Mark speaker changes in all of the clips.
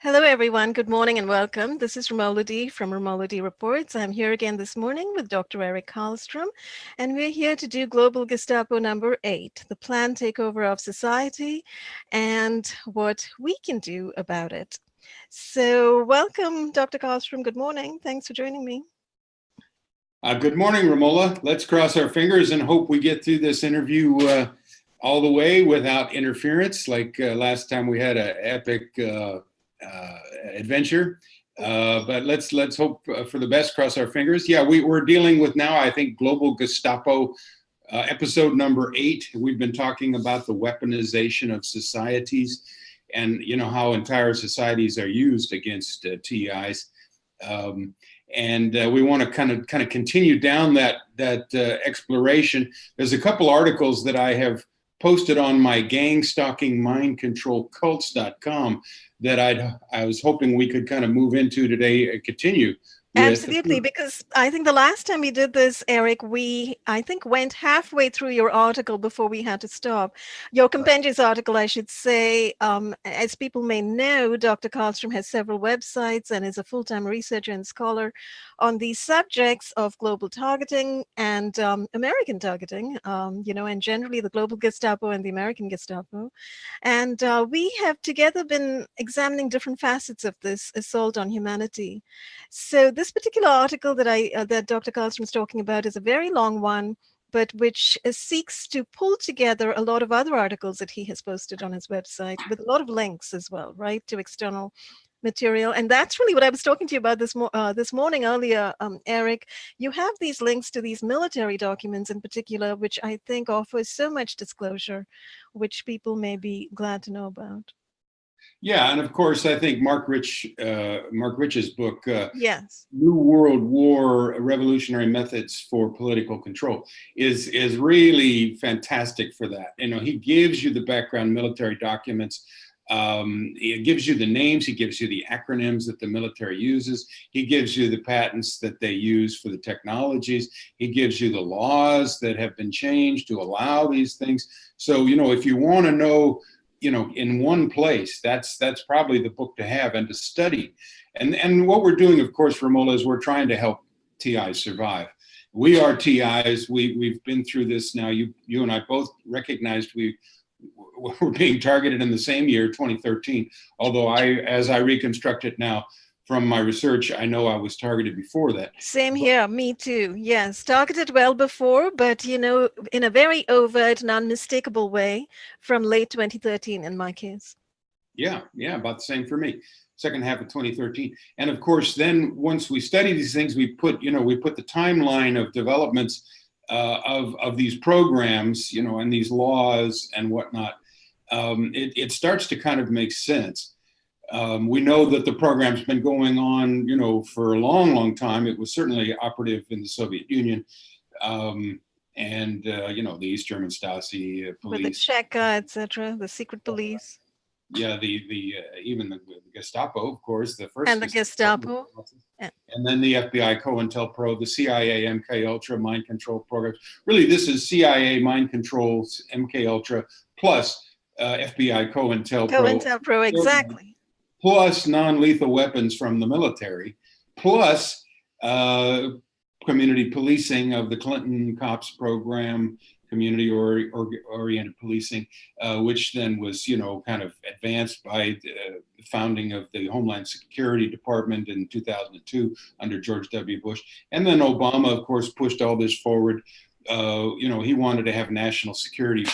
Speaker 1: Hello, everyone. Good morning and welcome. This is Ramoladi from Ramoladi Reports. I'm here again this morning with Dr. Eric Karlstrom, and we're here to do Global Gestapo number 8, the planned takeover of society and what we can do about it. So welcome, Dr. Karlstrom. Good morning. Thanks for joining me.
Speaker 2: Good morning, Ramola. Let's cross our fingers and hope we get through this interview all the way without interference, like last time we had an epic adventure. But let's hope for the best. Cross our fingers. Yeah, we're dealing with now, I think, Global Gestapo episode number 8. We've been talking about the weaponization of societies, and how entire societies are used against TIs. And we want to kind of continue down that exploration. There's a couple articles that I have posted on my gang stalking mind control cults.com that I was hoping we could kind of move into today and continue with.
Speaker 1: Absolutely, because I think the last time we did this, Eric, I think went halfway through your article before we had to stop. Your compendious article, I should say. As people may know, Dr. Karlstrom has several websites and is a full-time researcher and scholar on these subjects of global targeting and American targeting, and generally the global Gestapo and the American Gestapo. And we have together been examining different facets of this assault on humanity. So this particular article that Dr. Karlstrom is talking about is a very long one, but which seeks to pull together a lot of other articles that he has posted on his website with a lot of links as well, right, to external material. And that's really what I was talking to you about this morning earlier, Eric. You have these links to these military documents in particular, which I think offers so much disclosure, which people may be glad to know about.
Speaker 2: Yeah, and of course, I think Mark Rich's book,
Speaker 1: yes,
Speaker 2: New World War: Revolutionary Methods for Political Control, is really fantastic for that. He gives you the background military documents. He gives you the names. He gives you the acronyms that the military uses. He gives you the patents that they use for the technologies. He gives you the laws that have been changed to allow these things. So, if you want to know, in one place, that's probably the book to have and to study. And what we're doing, of course, Ramola, is we're trying to help TIs survive. We are TIs. We've been through this now. You and I both recognized we're being targeted in the same year, 2013. Although as I reconstruct it now from my research, I know I was targeted before that.
Speaker 1: Same here, me too. Yes, targeted well before, but in a very overt and unmistakable way from late 2013 in my case.
Speaker 2: Yeah, about the same for me. Second half of 2013. And of course, then once we study these things, we put the timeline of developments of these programs, and these laws and whatnot. It starts to kind of make sense. We know that the program's been going on, for a long, long time. It was certainly operative in the Soviet Union, and the East German Stasi police,
Speaker 1: with the Cheka, etc., the secret police.
Speaker 2: Yeah, even the Gestapo, of course, the first,
Speaker 1: and the Gestapo,
Speaker 2: and then the FBI, COINTELPRO, the CIA, MK Ultra mind control programs. Really, this is CIA mind control, MK Ultra plus FBI, COINTELPRO.
Speaker 1: COINTELPRO, exactly.
Speaker 2: Plus non-lethal weapons from the military, plus community policing of the Clinton COPS program, community-oriented policing, which then was, kind of advanced by the founding of the Homeland Security Department in 2002 under George W. Bush. And then Obama, of course, pushed all this forward. He wanted to have national security,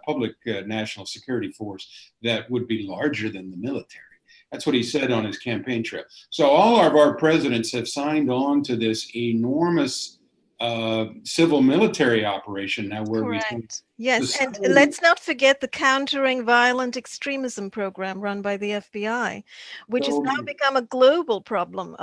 Speaker 2: public national security force that would be larger than the military. That's what he said on his campaign trail. So all of our presidents have signed on to this enormous civil military operation now, where
Speaker 1: Correct. Yes, and let's not forget the Countering Violent Extremism program run by the FBI, which has now become a global problem,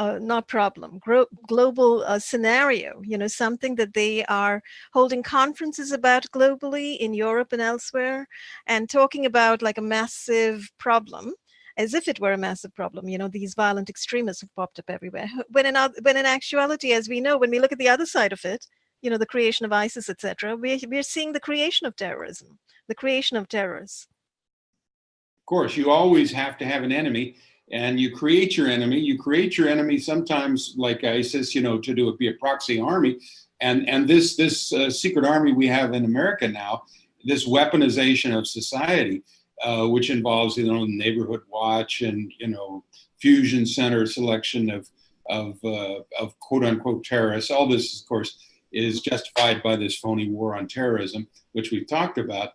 Speaker 1: global scenario, something that they are holding conferences about globally in Europe and elsewhere, and talking about like a massive problem, as if it were a massive problem. These violent extremists have popped up everywhere. When in actuality, as we know, when we look at the other side of it, the creation of ISIS, etc., we're seeing the creation of terrorism, the creation of terrorists.
Speaker 2: Of course, you always have to have an enemy. and you create your enemy. You create your enemy sometimes, like ISIS, to be a proxy army, and this secret army we have in America now, this weaponization of society, which involves neighborhood watch and fusion center selection of quote unquote terrorists. All this, of course, is justified by this phony war on terrorism, which we've talked about,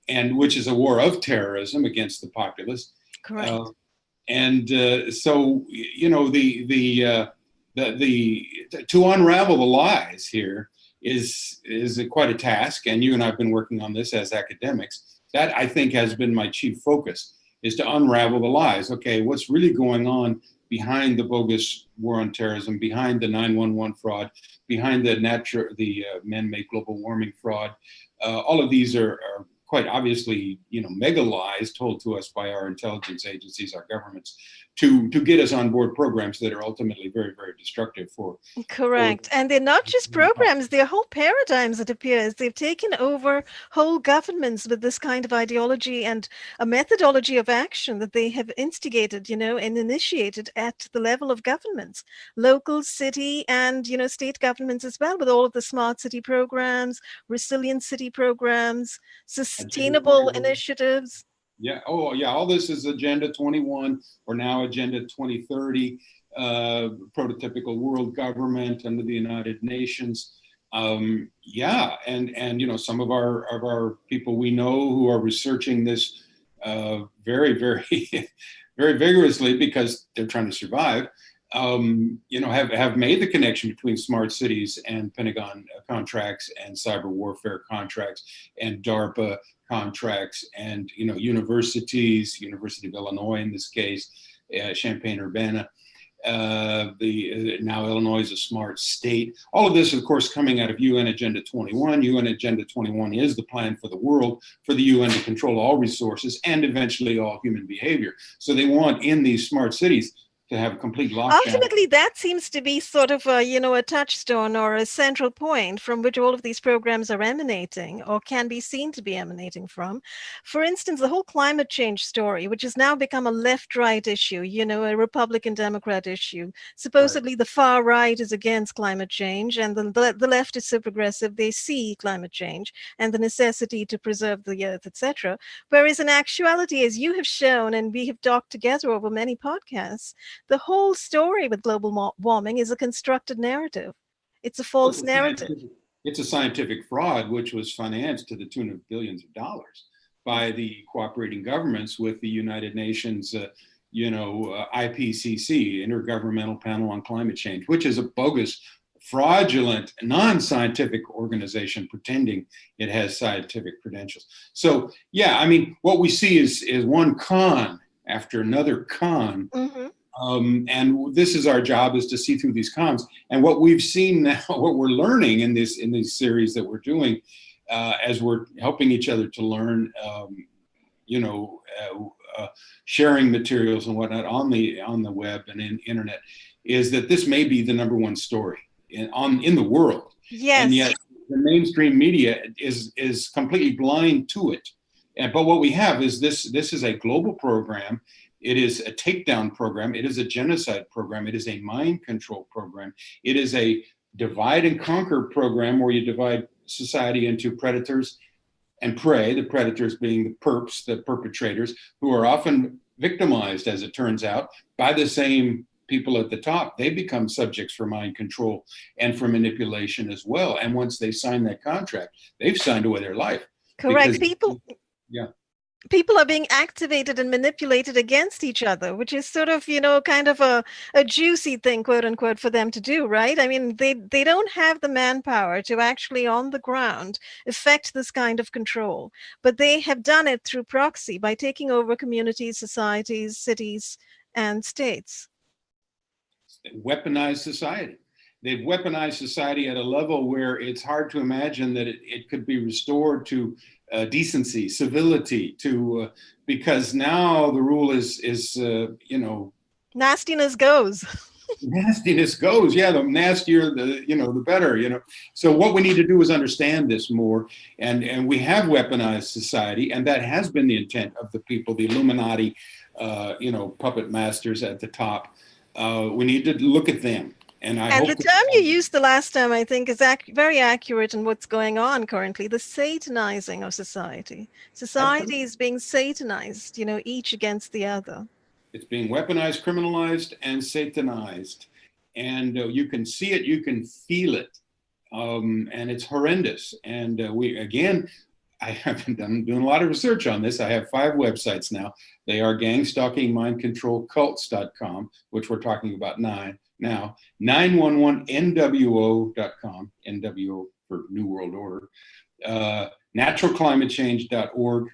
Speaker 2: and which is a war of terrorism against the populace. Uh,
Speaker 1: Correct.
Speaker 2: so the to unravel the lies here is quite a task, and you and I've been working on this as academics. That, I think, has been my chief focus, is to unravel the lies. Okay, what's really going on behind the bogus war on terrorism, behind the 911 fraud, behind the man-made global warming fraud? All of these are quite obviously, mega lies told to us by our intelligence agencies, our governments, to get us on board programs that are ultimately very, very destructive for.
Speaker 1: Correct. And they're not just programs, they're whole paradigms, it appears. They've taken over whole governments with this kind of ideology and a methodology of action that they have instigated, and initiated at the level of governments, local, city, and, state governments as well, with all of the smart city programs, resilient city programs,
Speaker 2: Agenda
Speaker 1: sustainable
Speaker 2: 21.
Speaker 1: initiatives.
Speaker 2: Yeah. Oh, yeah. All this is Agenda 21, or now Agenda 2030, prototypical world government under the United Nations. Yeah, and some of our people we know who are researching this very, very, very vigorously because they're trying to survive. Have made the connection between smart cities and Pentagon contracts and cyber warfare contracts and DARPA contracts and universities, University of Illinois in this case, Champaign-Urbana. The now Illinois is a smart state. All of this, of course, coming out of UN Agenda 21. UN Agenda 21 is the plan for the world, for the UN to control all resources and eventually all human behavior. So they want in these smart cities to have complete lockdown.
Speaker 1: Ultimately, that seems to be sort of a touchstone or a central point from which all of these programs are emanating or can be seen to be emanating from. For instance, the whole climate change story, which has now become a left-right issue, a Republican-Democrat issue.
Speaker 2: Right.
Speaker 1: Supposedly, the far right is against climate change, and the left is so progressive, they see climate change and the necessity to preserve the earth, etc. Whereas in actuality, as you have shown, and we have talked together over many podcasts, the whole story with global warming is a constructed narrative. It's a
Speaker 2: Well,
Speaker 1: false narrative.
Speaker 2: it's a scientific fraud which was financed to the tune of billions of dollars by the cooperating governments with the United Nations, IPCC, Intergovernmental Panel on Climate Change, which is a bogus, fraudulent, non-scientific organization pretending it has scientific credentials. So, yeah, I mean, what we see is one con after another con.
Speaker 1: Mm-hmm.
Speaker 2: And this is our job, is to see through these cons. And what we've seen now, what we're learning in this series that we're doing, as we're helping each other to learn, you know, sharing materials and whatnot on the web and in internet, is that this may be the number one story in the world, and
Speaker 1: Yes.
Speaker 2: yet the mainstream media is completely blind to it. But what we have is this is a global program. It is a takedown program. It is a genocide program. It is a mind control program. It is a divide and conquer program where you divide society into predators and prey, the predators being the perps, the perpetrators, who are often victimized, as it turns out, by the same people at the top. They become subjects for mind control and for manipulation as well. And once they sign that contract, they've signed away their life.
Speaker 1: Correct.
Speaker 2: Because,
Speaker 1: People
Speaker 2: yeah.
Speaker 1: people are being activated and manipulated against each other, which is sort of, kind of a juicy thing, quote unquote, for them to do, right? I mean, they don't have the manpower to actually on the ground effect this kind of control, but they have done it through proxy by taking over communities, societies, cities, and states.
Speaker 2: Weaponized society. They've weaponized society at a level where it's hard to imagine that it could be restored to decency, civility, because now the rule is
Speaker 1: Nastiness goes.
Speaker 2: nastiness goes. Yeah, the nastier, the better. So what we need to do is understand this more, and we have weaponized society, and that has been the intent of the people, the Illuminati, puppet masters at the top. We need to look at them, and I
Speaker 1: And the
Speaker 2: hope
Speaker 1: term you
Speaker 2: that.
Speaker 1: used the last time, I think, is very accurate in what's going on currently, the satanizing of society. Society is being satanized, each against the other.
Speaker 2: It's being weaponized, criminalized, and satanized. And you can see it, you can feel it. And it's horrendous. And I have been doing a lot of research on this. I have 5 websites now. They are gangstalkingmindcontrolcults.com, which we're talking about now, 911nwo.com, NWO for New World Order, naturalclimatechange.org,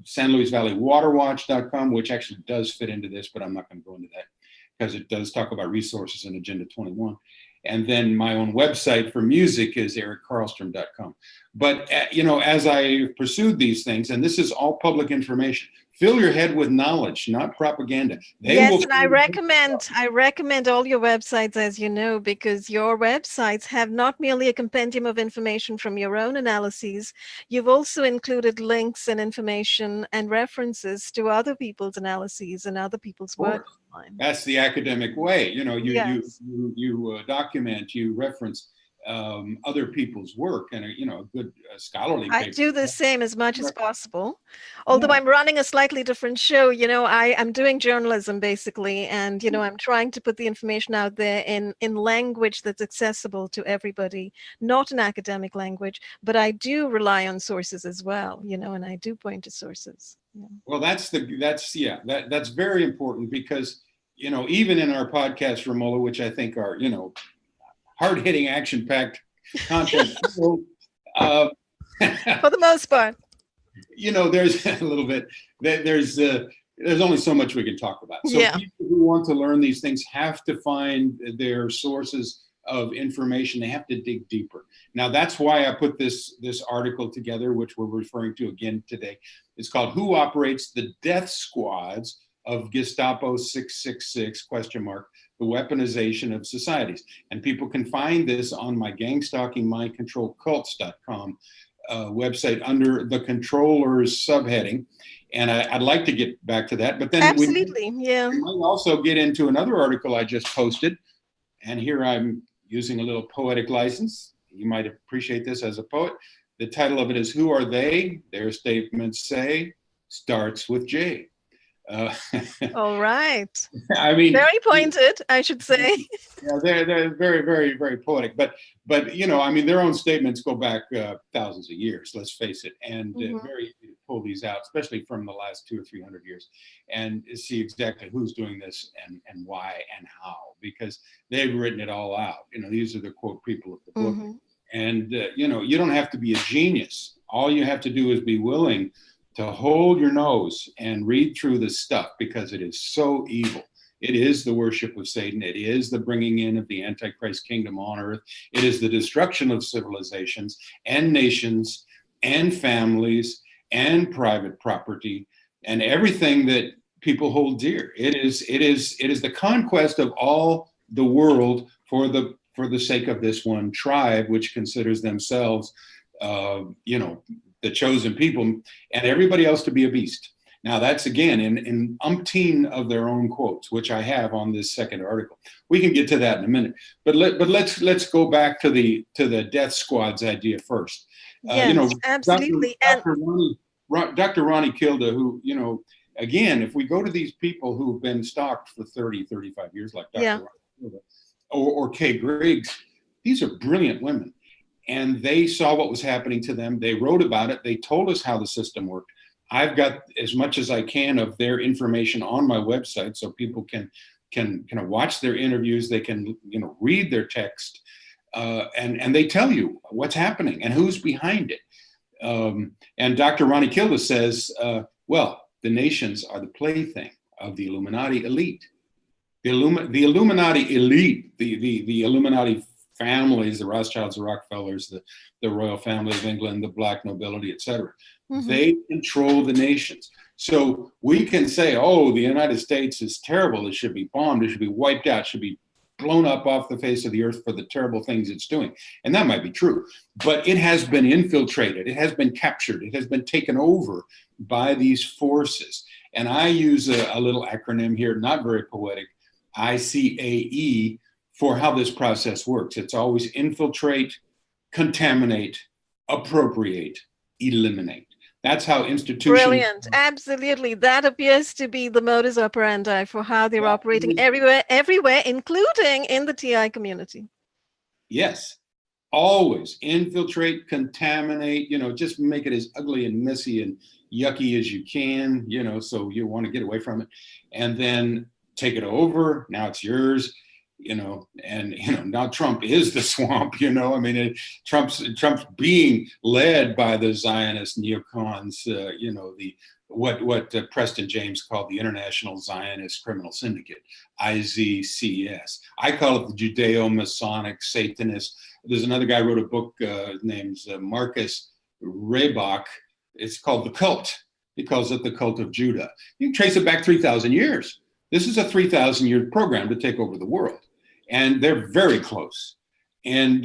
Speaker 2: San Luis Valley Waterwatch.com, which actually does fit into this, but I'm not going to go into that because it does talk about resources in Agenda 21. And then my own website for music is erickarlstrom.com. But, as I pursued these things, and this is all public information, fill your head with knowledge, not propaganda.
Speaker 1: Yes, and I recommend all your websites, as you know, because your websites have not merely a compendium of information from your own analyses, you've also included links and information and references to other people's analyses and other people's work.
Speaker 2: That's the academic way.
Speaker 1: Yes.
Speaker 2: You document, you reference other people's work, and a good scholarly paper.
Speaker 1: I do the same as much as possible, although I'm running a slightly different show. I'm doing journalism basically, and I'm trying to put the information out there in language that's accessible to everybody, not an academic language, but I do rely on sources as well, and I do point to sources. Yeah.
Speaker 2: Well, that's very important because even in our podcast, Romola, which I think are hard-hitting, action-packed content.
Speaker 1: For the most part.
Speaker 2: There's a little bit. There's only so much we can talk about. So people who want to learn these things have to find their sources of information. They have to dig deeper. Now, that's why I put this article together, which we're referring to again today. It's called "Who Operates the Death Squads of Gestapo 666 ? The Weaponization of Societies." And people can find this on my gangstalkingmindcontrolcults.com website under the controllers subheading. And I'd like to get back to that, but then we might also get into another article I just posted. And here I'm using a little poetic license. You might appreciate this as a poet. The title of it is "Who Are They? Their Statements Say Starts with J."
Speaker 1: All right.
Speaker 2: I mean,
Speaker 1: very pointed, I should say.
Speaker 2: Yeah, they're very, very, very poetic. But their own statements go back thousands of years. Let's face it, and very easy to pull these out, especially from the last 200 or 300 years, and see exactly who's doing this and why and how, because they've written it all out. These are the quote people of the book, and you don't have to be a genius. All you have to do is be willing to hold your nose and read through this stuff, because it is so evil. It is the worship of Satan. It is the bringing in of the Antichrist kingdom on earth. It is the destruction of civilizations and nations and families and private property and everything that people hold dear. It is the conquest of all the world for the sake of this one tribe, which considers themselves, the chosen people, and everybody else to be a beast. Now, that's again in umpteen of their own quotes, which I have on this second article. We can get to that in a minute, but let's go back to the death squads idea first.
Speaker 1: Yes, absolutely.
Speaker 2: Dr. Ronnie Kilda, who again, if we go to these people who've been stalked for 30, 35 years, like Dr. Ronnie Kilda or Kay Griggs, these are brilliant women. And they saw what was happening to them. They wrote about it. They told us how the system worked. I've got as much as I can of their information on my website, so people can watch their interviews. They can read their text, and they tell you what's happening and who's behind it. And Dr. Ronnie Kilda says, well, the nations are the plaything of the Illuminati elite. The Illuminati elite, the Illuminati families, the Rothschilds, the Rockefellers, the royal family of England, the black nobility, etc. They control the nations. So we can say, oh, the United States is terrible. It should be bombed. It should be wiped out. It should be blown up off the face of the earth for the terrible things it's doing. And that might be true. But it has been infiltrated. It has been captured. It has been taken over by these forces. And I use a little acronym here, not very poetic, ICAE, for how this process works. It's always infiltrate, contaminate, appropriate, eliminate. That's how institutions.
Speaker 1: Brilliant. Absolutely. That appears to be the modus operandi for how they're
Speaker 2: Yeah,
Speaker 1: operating everywhere, including in the TI community.
Speaker 2: yes, always infiltrate, contaminate, just make it as ugly and messy and yucky as you can, so you want to get away from it. And then take it over. Now it's yours. And now Trump is the swamp. I mean, Trump's being led by the Zionist neocons. The what Preston James called the International Zionist Criminal Syndicate, IZCS. I call it the Judeo-Masonic Satanist. There's another guy who wrote a book named Marcus Raybach. It's called The Cult. He calls it the Cult of Judah. You can trace it back 3,000 years. This is a 3,000-year program to take over the world. And they're very close. And,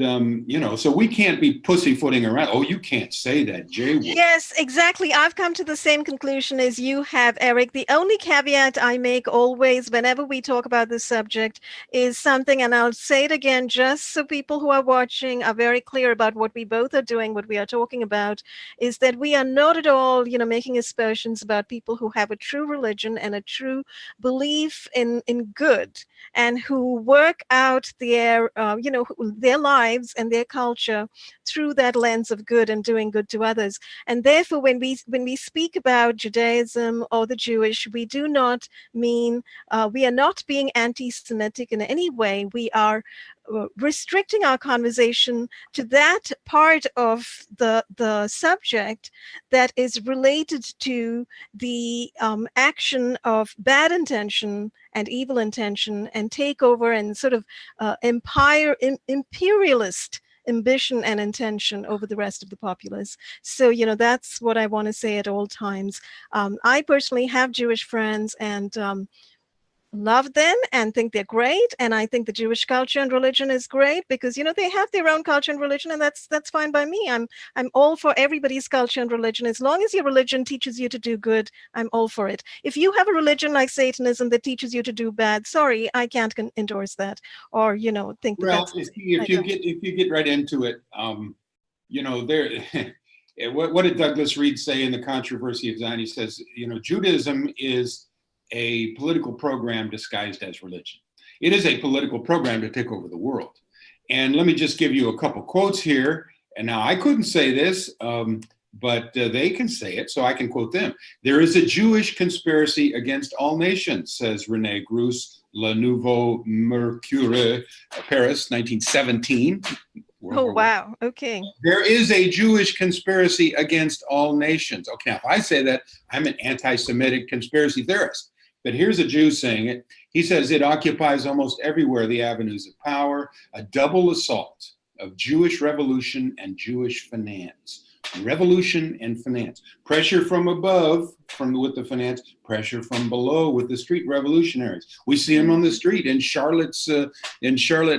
Speaker 2: so we can't be pussyfooting around. Oh, you can't say that, Jay.
Speaker 1: Yes, exactly. I've come to the same conclusion as you have, Eric. The only caveat I make always, whenever we talk about this subject, is something, and I'll say it again, just so people who are watching are very clear about what we both are doing, what we are talking about, is that we are not at all, making aspersions about people who have a true religion and a true belief in good, and who work out their lives and their culture through that lens of good and doing good to others. And therefore, when we speak about Judaism or the Jewish, we do not mean we are not being anti-Semitic in any way. We are restricting our conversation to that part of the subject that is related to the action of bad intention and evil intention and takeover and sort of imperialist ambition and intention over the rest of the populace. So, that's what I want to say at all times. I personally have Jewish friends and love them and think they're great. And I think the Jewish culture and religion is great because, they have their own culture and religion, and that's fine by me. I'm all for everybody's culture and religion. As long as your religion teaches you to do good, I'm all for it. If you have a religion like Satanism that teaches you to do bad, sorry, I can't endorse that or, think that
Speaker 2: Well,
Speaker 1: that's.
Speaker 2: if you get right into it, there. What did Douglas Reed say in The Controversy of Zion? He says, Judaism is a political program disguised as religion. It is a political program to take over the world. And let me just give you a couple quotes here. And now I couldn't say this, but they can say it, so I can quote them. There is a Jewish conspiracy against all nations, says René Groos, Le Nouveau Mercure, Paris, 1917.
Speaker 1: Oh, wow. Okay.
Speaker 2: There is a Jewish conspiracy against all nations. Okay, now if I say that, I'm an anti-Semitic conspiracy theorist. But here's a Jew saying it. He says it occupies almost everywhere the avenues of power, a double assault of Jewish revolution and Jewish finance. Revolution and finance. Pressure from above with the finance, pressure from below with the street revolutionaries. We see them on the street in Charlotte,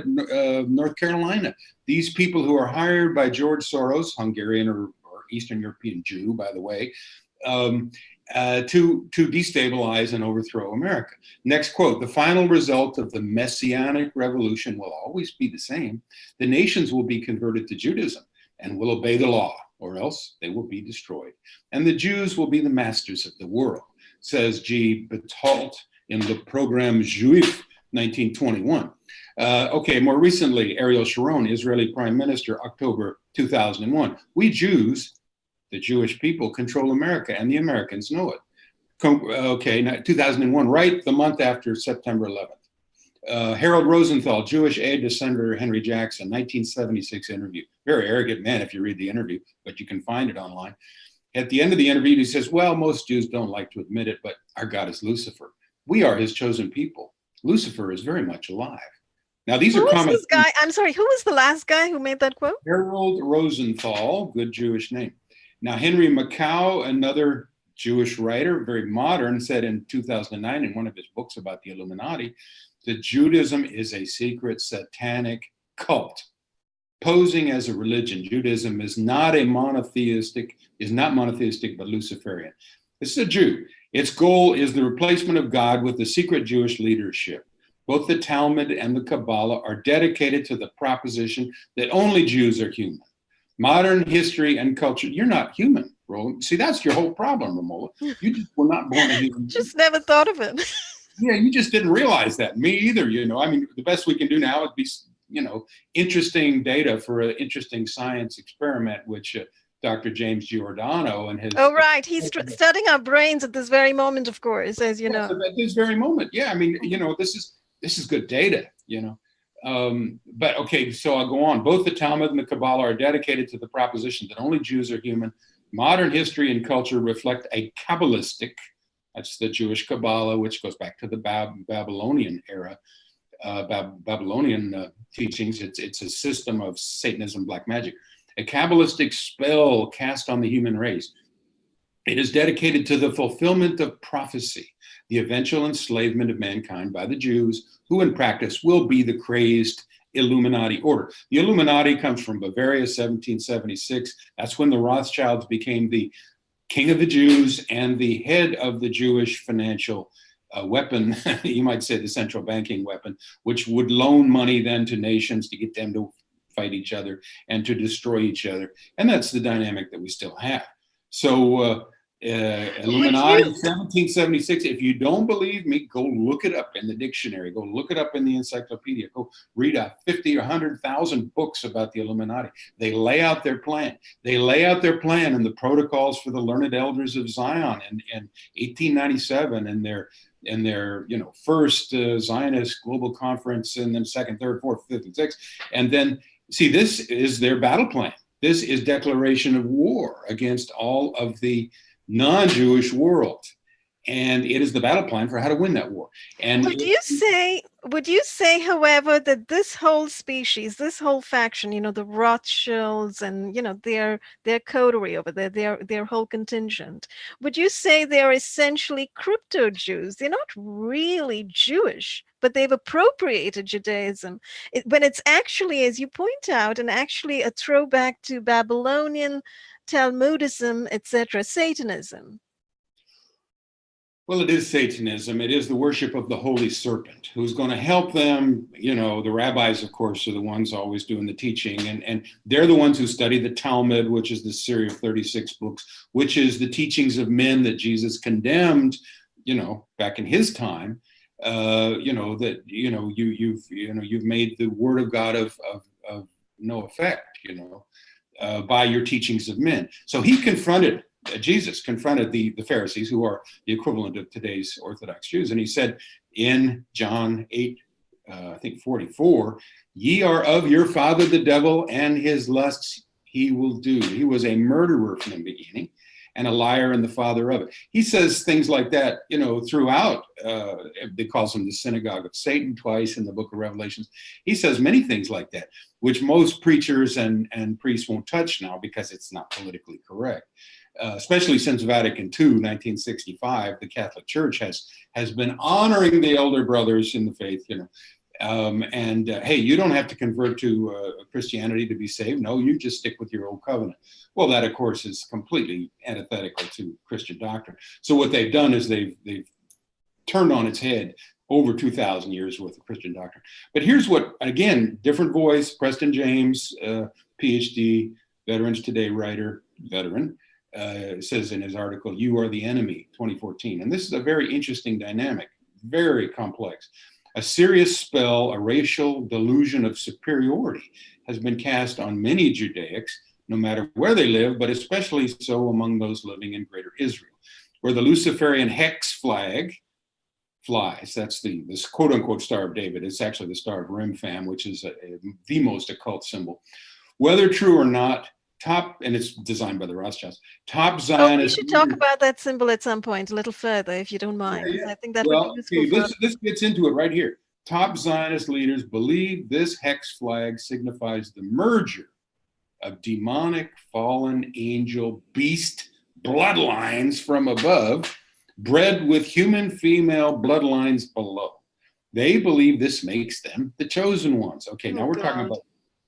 Speaker 2: North Carolina. These people who are hired by George Soros, Hungarian or Eastern European Jew, by the way, to destabilize and overthrow America. Next quote, the final result of the Messianic revolution will always be the same. The nations will be converted to Judaism and will obey the law, or else they will be destroyed. And the Jews will be the masters of the world, says G. Betalt in the Programme Juif, 1921. Okay, more recently, Ariel Sharon, Israeli Prime Minister, October 2001. We Jews, the Jewish people, control America, and the Americans know it. Okay, 2001, right the month after September 11th. Harold Rosenthal, Jewish aide to Senator Henry Jackson, 1976 interview. Very arrogant man if you read the interview, but you can find it online. At the end of the interview, he says, well, most Jews don't like to admit it, but our God is Lucifer. We are his chosen people. Lucifer is very much alive. Now, these
Speaker 1: Who
Speaker 2: are
Speaker 1: was
Speaker 2: comments.
Speaker 1: this guy? I'm sorry, who was the last guy who made that quote?
Speaker 2: Harold Rosenthal, good Jewish name. Now, Henry Macau, another Jewish writer, very modern, said in 2009 in one of his books about the Illuminati that Judaism is a secret satanic cult posing as a religion. Judaism is not monotheistic, but Luciferian. This is a Jew. Its goal is the replacement of God with the secret Jewish leadership. Both the Talmud and the Kabbalah are dedicated to the proposition that only Jews are human. Modern history and culture, you're not human, Roland. See, that's your whole problem, Romola. You just were not born a human being.
Speaker 1: Just never thought of it.
Speaker 2: Yeah, you just didn't realize that. Me either, you know. I mean, the best we can do now is be, you know, interesting data for an interesting science experiment, which Dr. James Giordano and his...
Speaker 1: Oh, right. He's studying our brains at this very moment, of course, as you know.
Speaker 2: At this very moment. Yeah, I mean, you know, this is good data, you know. But okay, so I'll go on. Both the Talmud and the Kabbalah are dedicated to the proposition that only Jews are human. Modern history and culture reflect a Kabbalistic, that's the Jewish Kabbalah, which goes back to the Babylonian era, Babylonian teachings. It's a system of Satanism, black magic, a Kabbalistic spell cast on the human race. It is dedicated to the fulfillment of prophecy, the eventual enslavement of mankind by the Jews, who in practice will be the crazed Illuminati order. The Illuminati comes from Bavaria, 1776. That's when the Rothschilds became the king of the Jews and the head of the Jewish financial weapon, you might say the central banking weapon, which would loan money then to nations to get them to fight each other and to destroy each other. And that's the dynamic that we still have. So Illuminati, 1776. If you don't believe me, go look it up in the dictionary. Go look it up in the encyclopedia. Go read 50 or 100,000 books about the Illuminati. They lay out their plan. They lay out their plan in the protocols for the learned elders of Zion in 1897 and their you know, first Zionist global conference, and then second, third, fourth, fifth, and sixth. And then see, this is their battle plan. This is declaration of war against all of the non-Jewish world, and it is the battle plan for how to win that war. And
Speaker 1: would you say, however, that this whole species, this whole faction, you know, the Rothschilds and, you know, their coterie over there, their whole contingent, would you say they're essentially crypto Jews? They're not really Jewish, but they've appropriated Judaism when it's actually, as you point out, and actually a throwback to Babylonian Talmudism, etc., Satanism.
Speaker 2: Well, it is Satanism. It is the worship of the holy serpent who's going to help them. You know, the rabbis, of course, are the ones always doing the teaching. And they're the ones who study the Talmud, which is the series of 36 books, which is the teachings of men that Jesus condemned, you know, back in his time. You know, that, you know, you've made the word of God of no effect, you know, by your teachings of men. So Jesus confronted the Pharisees, who are the equivalent of today's Orthodox Jews. And he said in John 8, I think 44, ye are of your father the devil, and his lusts he will do. He was a murderer from the beginning and a liar and the father of it. He says things like that, you know, throughout. They calls him the synagogue of Satan twice in the book of Revelations. He says many things like that, which most preachers and priests won't touch now because it's not politically correct. Especially since Vatican II, 1965, the Catholic Church has been honoring the elder brothers in the faith, you know. Hey, you don't have to convert to Christianity to be saved. No, you just stick with your old covenant. Well, that, of course, is completely antithetical to Christian doctrine. So what they've done is they've turned on its head over 2,000 years worth of Christian doctrine. But here's what, again, different voice, Preston James, PhD, Veterans Today writer, veteran, says in his article, "You Are the Enemy," 2014. And this is a very interesting dynamic, very complex. A serious spell, a racial delusion of superiority has been cast on many Judaics, no matter where they live, but especially so among those living in Greater Israel, where the Luciferian hex flag flies. That's this quote-unquote Star of David. It's actually the Star of Remphan, which is the most occult symbol. Whether true or not, and it's designed by the Rothschilds, top Zionist...
Speaker 1: we should talk about that symbol at some point, a little further, if you don't mind. Yeah. I think that would be useful.
Speaker 2: This gets into it right here. Top Zionist leaders believe this hex flag signifies the merger of demonic, fallen angel, beast bloodlines from above, bred with human female bloodlines below. They believe this makes them the chosen ones. Okay, now
Speaker 1: Oh
Speaker 2: we're talking
Speaker 1: God.
Speaker 2: about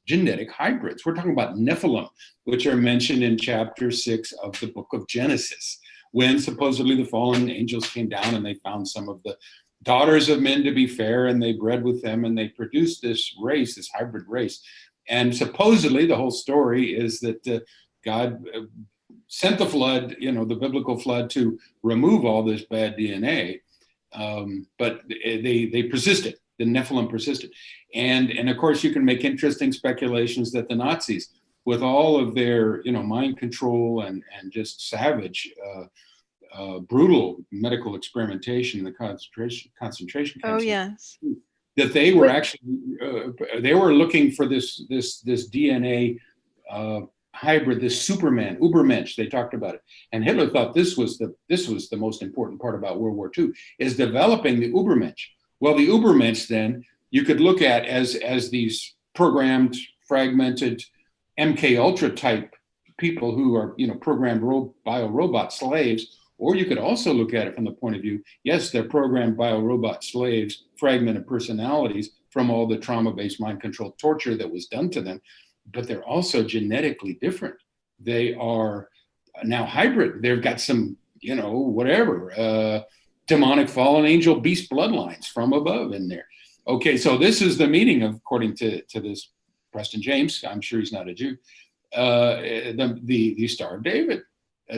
Speaker 2: genetic hybrids. We're talking about Nephilim, which are mentioned in chapter 6 of the book of Genesis, when supposedly the fallen angels came down and they found some of the daughters of men to be fair, and they bred with them and they produced this race, this hybrid race. And supposedly the whole story is that God sent the flood, the biblical flood, to remove all this bad DNA. But they persisted. The Nephilim persisted, and of course you can make interesting speculations that the Nazis, with all of their mind control and just savage, brutal medical experimentation in the concentration
Speaker 1: Oh
Speaker 2: camps,
Speaker 1: yes.
Speaker 2: that they were actually they were looking for this DNA hybrid, this Superman, Ubermensch. They talked about it, and Hitler thought this was the most important part about World War II, is developing the Ubermensch. Well, the Ubermensch then you could look at as these programmed, fragmented MK Ultra type people who are programmed bio-robot slaves, or you could also look at it from the point of view, yes, they're programmed bio-robot slaves, fragmented personalities from all the trauma-based mind control torture that was done to them, but they're also genetically different. They are now hybrid. They've got some, demonic fallen angel beast bloodlines from above in there. Okay, so this is the meaning of, according to this Preston James, I'm sure he's not a Jew, the Star of David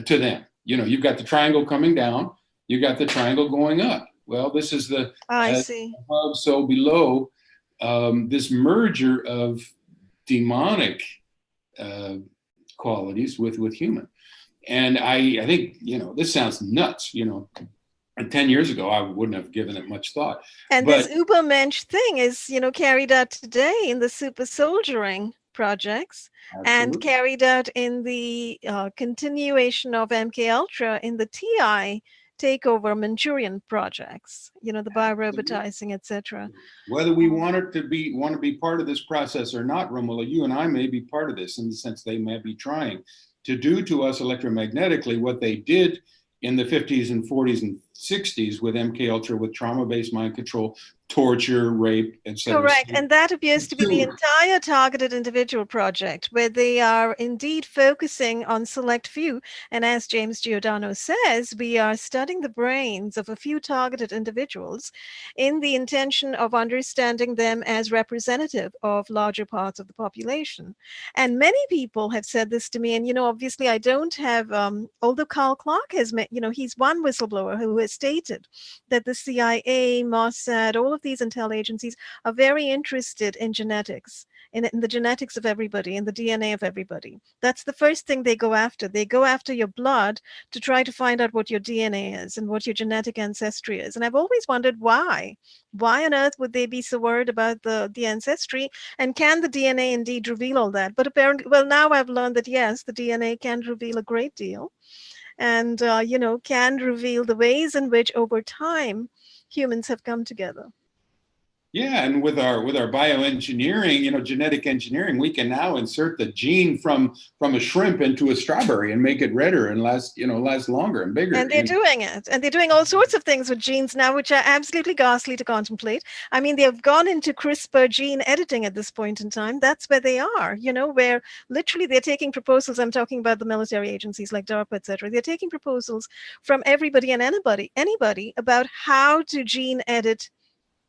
Speaker 2: to them. You've got the triangle coming down, you got the triangle going up. Well, this is the
Speaker 1: I
Speaker 2: as
Speaker 1: see.
Speaker 2: above, so below, this merger of demonic qualities with human. And I think, this sounds nuts, 10 years ago, I wouldn't have given it much thought.
Speaker 1: And
Speaker 2: But
Speaker 1: this Ubermensch thing is, carried out today in the super soldiering projects and
Speaker 2: absolutely.
Speaker 1: carried out in the continuation of MK Ultra in the TI takeover Manchurian projects, the
Speaker 2: Absolutely.
Speaker 1: biorobotizing, etc.
Speaker 2: Whether we want to be part of this process or not, Romola, you and I may be part of this in the sense they may be trying to do to us electromagnetically what they did in the 50s and 40s and 60s with MK Ultra, with trauma-based mind control, torture, rape, etc.
Speaker 1: Correct. And that appears to be the entire targeted individual project, where they are indeed focusing on select few. And as James Giordano says, we are studying the brains of a few targeted individuals in the intention of understanding them as representative of larger parts of the population. And many people have said this to me. And, obviously, I don't have, although Carl Clark has met, he's one whistleblower who has stated that the CIA, Mossad, all of these intel agencies are very interested in genetics, in the genetics of everybody, in the DNA of everybody. That's the first thing they go after. They go after your blood to try to find out what your DNA is and what your genetic ancestry is. And I've always wondered why. Why on earth would they be so worried about the ancestry? And can the DNA indeed reveal all that? But apparently, well, now I've learned that yes, the DNA can reveal a great deal, and can reveal the ways in which over time humans have come together.
Speaker 2: Yeah, and with our bioengineering, genetic engineering, we can now insert the gene from a shrimp into a strawberry and make it redder and last longer and bigger.
Speaker 1: And they're doing it. And they're doing all sorts of things with genes now, which are absolutely ghastly to contemplate. I mean, they've gone into CRISPR gene editing at this point in time. That's where they are, where literally they're taking proposals. I'm talking about the military agencies like DARPA, et cetera. They're taking proposals from everybody and anybody about how to gene edit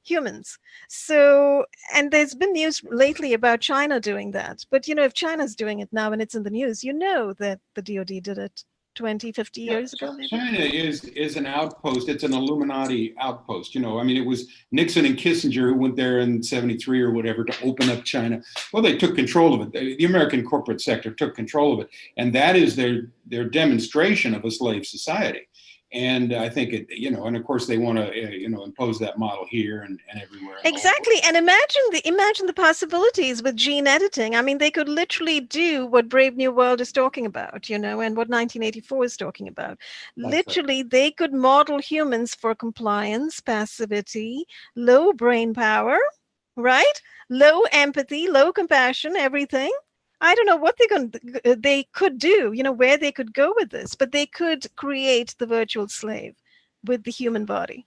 Speaker 1: humans. So, and there's been news lately about China doing that. But, if China's doing it now and it's in the news, that the DoD did it 20, 50
Speaker 2: Yeah,
Speaker 1: years ago, maybe.
Speaker 2: China is an outpost. It's an Illuminati outpost. I mean, it was Nixon and Kissinger who went there in '73 or whatever to open up China. Well, they took control of it. The American corporate sector took control of it, and that is their demonstration of a slave society. And I think and of course they want to, impose that model here and everywhere.
Speaker 1: Exactly. And imagine the possibilities with gene editing. I mean, they could literally do what Brave New World is talking about, and what 1984 is talking about.
Speaker 2: That's right.
Speaker 1: Literally, they could model humans for compliance, passivity, low brain power, right? Low empathy, low compassion, everything. I don't know what they could do, where they could go with this, but they could create the virtual slave with the human body.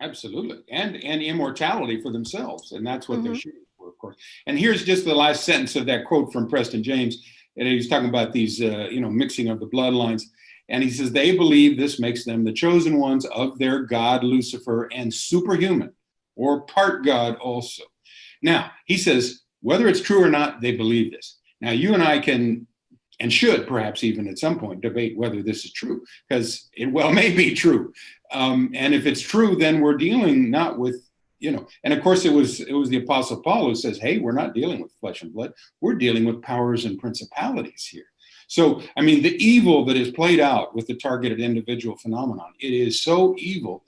Speaker 2: Absolutely, and immortality for themselves, and that's what they're
Speaker 1: Hmm.
Speaker 2: shooting for, of course. And here's just the last sentence of that quote from Preston James, and he's talking about these, mixing of the bloodlines, and he says they believe this makes them the chosen ones of their god Lucifer and superhuman, or part god also. Now he says whether it's true or not, they believe this. Now you and I can and should perhaps even at some point debate whether this is true, because it well may be true. And if it's true, then we're dealing not with, and of course it was the Apostle Paul who says, hey, we're not dealing with flesh and blood, we're dealing with powers and principalities here. So, I mean, the evil that is played out with the targeted individual phenomenon, it is so evil,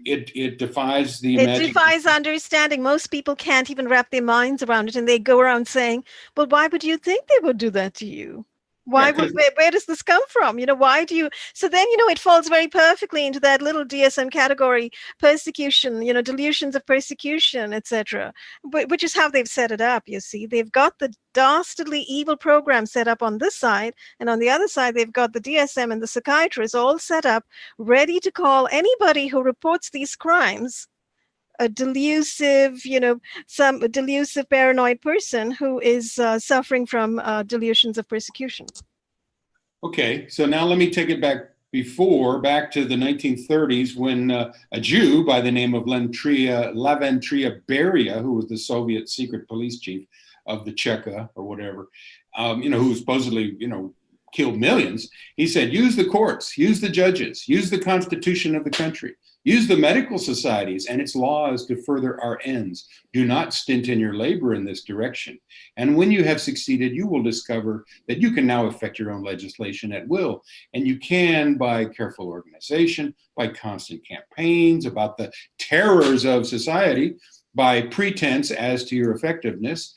Speaker 2: it defies the
Speaker 1: It
Speaker 2: imagination.
Speaker 1: defies understanding. Most people can't even wrap their minds around it, and they go around saying, "Well, why would you think they would do that to you?
Speaker 2: Yeah,
Speaker 1: Why would
Speaker 2: because
Speaker 1: where does this come from? Why do you?" So then, it falls very perfectly into that little DSM category: persecution, delusions of persecution, etc. Which is how they've set it up. You see, they've got the dastardly evil program set up on this side, and on the other side, they've got the DSM and the psychiatrists all set up, ready to call anybody who reports these crimes a delusive, some delusive paranoid person who is suffering from delusions of persecution.
Speaker 2: okay, so now let me take it back to the 1930s when a Jew by the name of Laventria Beria, who was the Soviet secret police chief of the Cheka or whatever, who supposedly, killed millions. He said, use the courts, use the judges, use the constitution of the country, use the medical societies and its laws to further our ends. Do not stint in your labor in this direction. And when you have succeeded, you will discover that you can now effect your own legislation at will. And you can by careful organization, by constant campaigns about the terrors of society, by pretense as to your effectiveness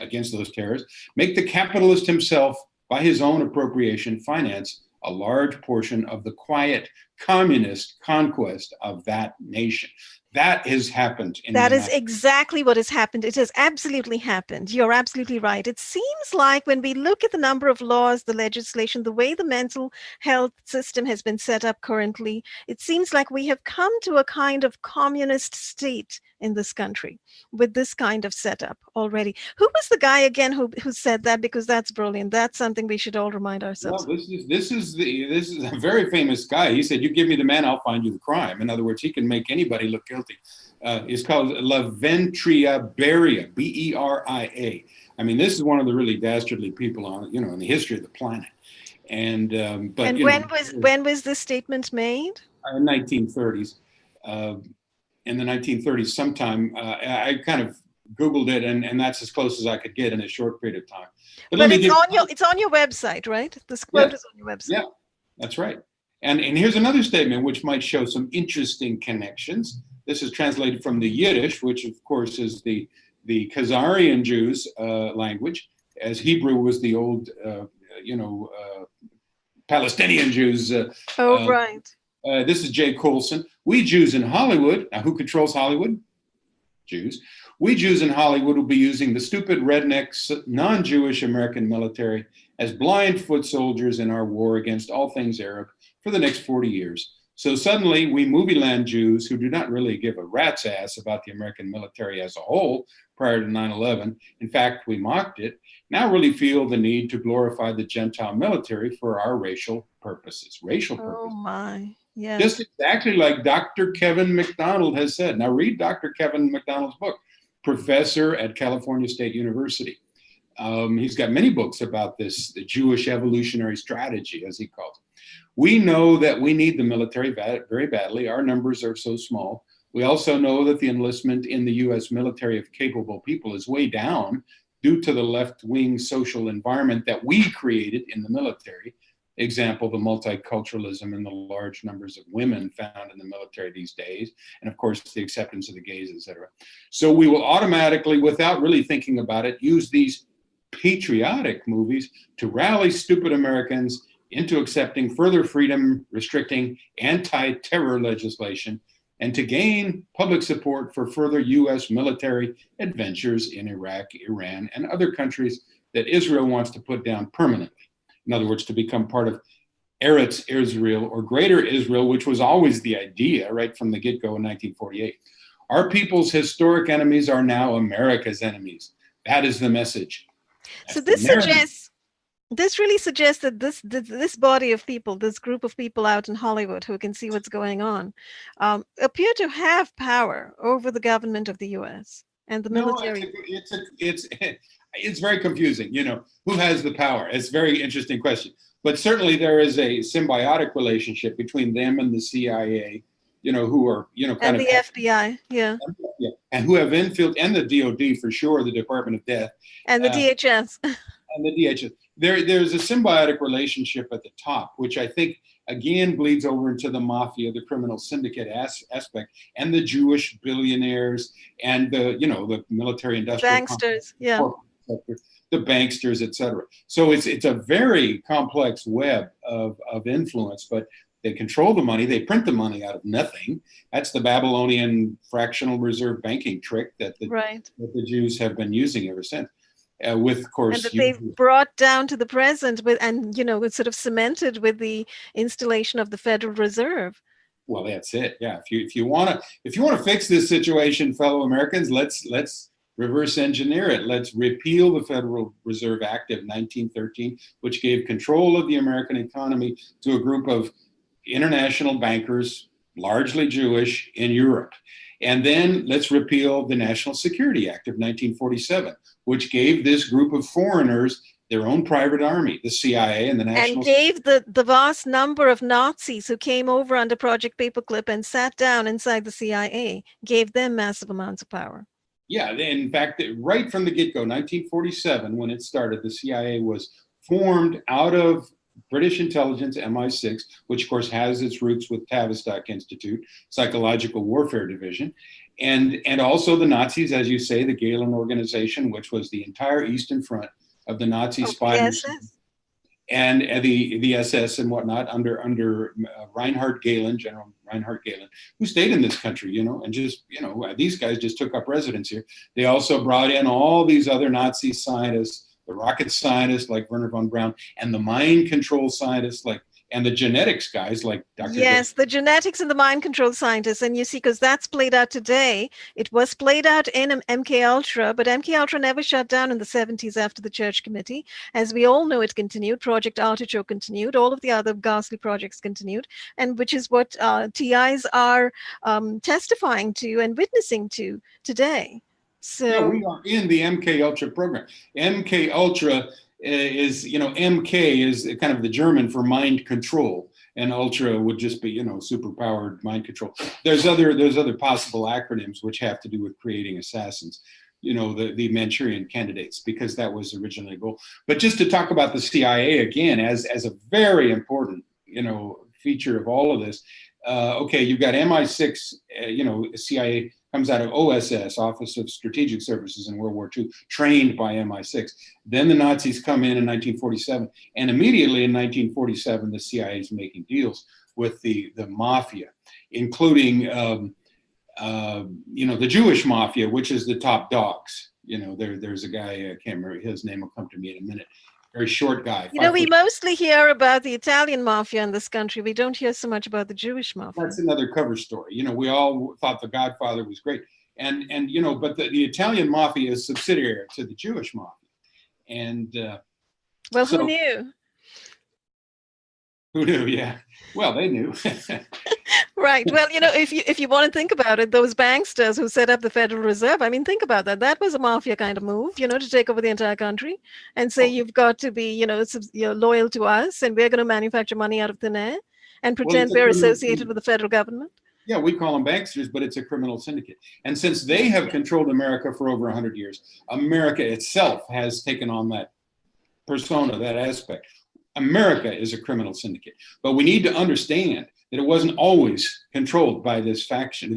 Speaker 2: against those terrors, make the capitalist himself, by his own appropriation, finance a large portion of the quiet communist conquest of that nation. That has happened in the
Speaker 1: That is
Speaker 2: United States.
Speaker 1: exactly what has happened. It has absolutely happened. You're absolutely right. It seems like when we look at the number of laws, the legislation, the way the mental health system has been set up currently, it seems like we have come to a kind of communist state in this country with this kind of setup already. Who was the guy again who said that? Because that's brilliant. That's something we should all remind ourselves
Speaker 2: Well,
Speaker 1: of.
Speaker 2: this is a very famous guy. He said, "You give me the man, I'll find you the crime." In other words, he can make anybody look guilty. It's called Laventria Beria, Beria. I mean, this is one of the really dastardly people on, in the history of the planet. And but
Speaker 1: And when was this statement made?
Speaker 2: 1930s, uh, in the 1930s, sometime. I kind of Googled it, and that's as close as I could get in a short period of time. But let
Speaker 1: But
Speaker 2: me
Speaker 1: it's
Speaker 2: give.
Speaker 1: on your website, right? This
Speaker 2: Yeah,
Speaker 1: quote is on your website.
Speaker 2: yeah, that's right. And here's another statement which might show some interesting connections. This is translated from the Yiddish, which of course is the Khazarian Jews' language, as Hebrew was the old, Palestinian Jews.
Speaker 1: Oh, right.
Speaker 2: This is Jay Coulson. We Jews in Hollywood. Now, who controls Hollywood? Jews. We Jews in Hollywood will be using the stupid redneck non-Jewish American military as blind foot soldiers in our war against all things Arab for the next 40 years. So suddenly we movie land Jews who do not really give a rat's ass about the American military as a whole prior to 9/11, in fact, we mocked it, now really feel the need to glorify the Gentile military for our racial purposes. Racial
Speaker 1: Oh
Speaker 2: purposes.
Speaker 1: my.
Speaker 2: Just
Speaker 1: Yes.
Speaker 2: exactly like Dr. Kevin McDonald has said. Now read Dr. Kevin McDonald's book, professor at California State University. He's got many books about this, the Jewish evolutionary strategy, as he calls it. We know that we need the military very badly. Our numbers are so small. We also know that the enlistment in the US military of capable people is way down due to the left-wing social environment that we created in the military. Example, the multiculturalism and the large numbers of women found in the military these days, and of course the acceptance of the gays, etc. So we will automatically, without really thinking about it, use these patriotic movies to rally stupid Americans into accepting further freedom restricting anti-terror legislation and to gain public support for further US military adventures in Iraq, Iran, and other countries that Israel wants to put down permanently. In other words, to become part of Eretz Israel or Greater Israel, which was always the idea right from the get-go in 1948. Our people's historic enemies are now America's enemies. That is the message.
Speaker 1: So
Speaker 2: That's the narrative.
Speaker 1: this really suggests that this body of people, this group of people out in Hollywood who can see what's going on, appear to have power over the government of the U.S. and the
Speaker 2: No,
Speaker 1: military.
Speaker 2: it's very confusing. You know, who has the power? It's a very interesting question. But certainly there is a symbiotic relationship between them and the CIA. You know, who are kind
Speaker 1: And
Speaker 2: of
Speaker 1: the FBI, yeah,
Speaker 2: yeah, and who have infiltrated, and the DoD for sure, the Department of Death,
Speaker 1: and the
Speaker 2: uh,
Speaker 1: DHS.
Speaker 2: and the DHS. There's a symbiotic relationship at the top, which I think again bleeds over into the mafia, the criminal syndicate aspect, and the Jewish billionaires, and the military
Speaker 1: The
Speaker 2: industrial complex,
Speaker 1: banksters, yeah.
Speaker 2: corporate sector, the banksters, et cetera. So it's a very complex web of influence, but they control the money. They print the money out of nothing. That's the Babylonian fractional reserve banking trick that
Speaker 1: Right.
Speaker 2: that the Jews have been using ever since. With, of
Speaker 1: And
Speaker 2: course,
Speaker 1: that they've brought down to the present with, and it's sort of cemented with the installation of the Federal Reserve.
Speaker 2: well, that's it. Yeah, if you want to fix this situation, fellow Americans, let's reverse engineer it. Let's repeal the Federal Reserve Act of 1913, which gave control of the American economy to a group of international bankers, largely Jewish, in Europe. And then let's repeal the National Security Act of 1947, which gave this group of foreigners their own private army, the CIA and the
Speaker 1: And
Speaker 2: National.
Speaker 1: gave the vast number of Nazis who came over under Project Paperclip and sat down inside the CIA, gave them massive amounts of power.
Speaker 2: Yeah, in fact, right from the get-go, 1947, when it started, the CIA was formed out of British intelligence, MI6, which of course has its roots with Tavistock Institute, Psychological Warfare Division, and also the Nazis, as you say, the Gehlen Organization, which was the entire Eastern Front of the Nazi spy machine, and the SS and whatnot under Reinhard Gehlen, General Reinhard Gehlen, who stayed in this country, and just, these guys just took up residence here. They also brought in all these other Nazi scientists, the rocket scientists like Werner von Braun, and the mind control scientists and the genetics guys like Dr.
Speaker 1: Yes, the genetics and the mind control scientists. And you see, because that's played out today. It was played out in MK Ultra, but MK Ultra never shut down in the 70s after the Church Committee. As we all know, it continued. Project Artichoke continued. All of the other ghastly projects continued, and which is what TIs are testifying to and witnessing to today.
Speaker 2: Yeah,
Speaker 1: So
Speaker 2: we are in the MK Ultra program. MK Ultra is, MK is kind of the German for mind control, and Ultra would just be, super powered mind control. There's other possible acronyms which have to do with creating assassins, the Manchurian candidates, because that was originally a goal. But just to talk about the CIA again as a very important, feature of all of this. Okay, you've got MI6, CIA comes out of OSS, Office of Strategic Services in World War II, trained by MI6. Then the Nazis come in 1947, and immediately in 1947, the CIA is making deals with the mafia, including, the Jewish mafia, which is the top dogs. There's a guy, I can't remember, his name will come to me in a minute. Very short guy.
Speaker 1: we mostly hear about the Italian mafia in this country. We don't hear so much about the Jewish mafia.
Speaker 2: That's another cover story. We all thought The Godfather was great, and but the Italian mafia is subsidiary to the Jewish mafia, and
Speaker 1: well, who knew?
Speaker 2: Who knew? Yeah. Well, they knew.
Speaker 1: Right. Well, if you want to think about it, those banksters who set up the Federal Reserve, I mean, think about that. That was a mafia kind of move, to take over the entire country and say, you've got to be, you're loyal to us, and we're going to manufacture money out of thin air and pretend we're associated with the federal government.
Speaker 2: Yeah, we call them banksters, but it's a criminal syndicate. And since they have controlled America for over 100 years, America itself has taken on that persona, that aspect. America is a criminal syndicate. But we need to understand that it wasn't always controlled by these factions.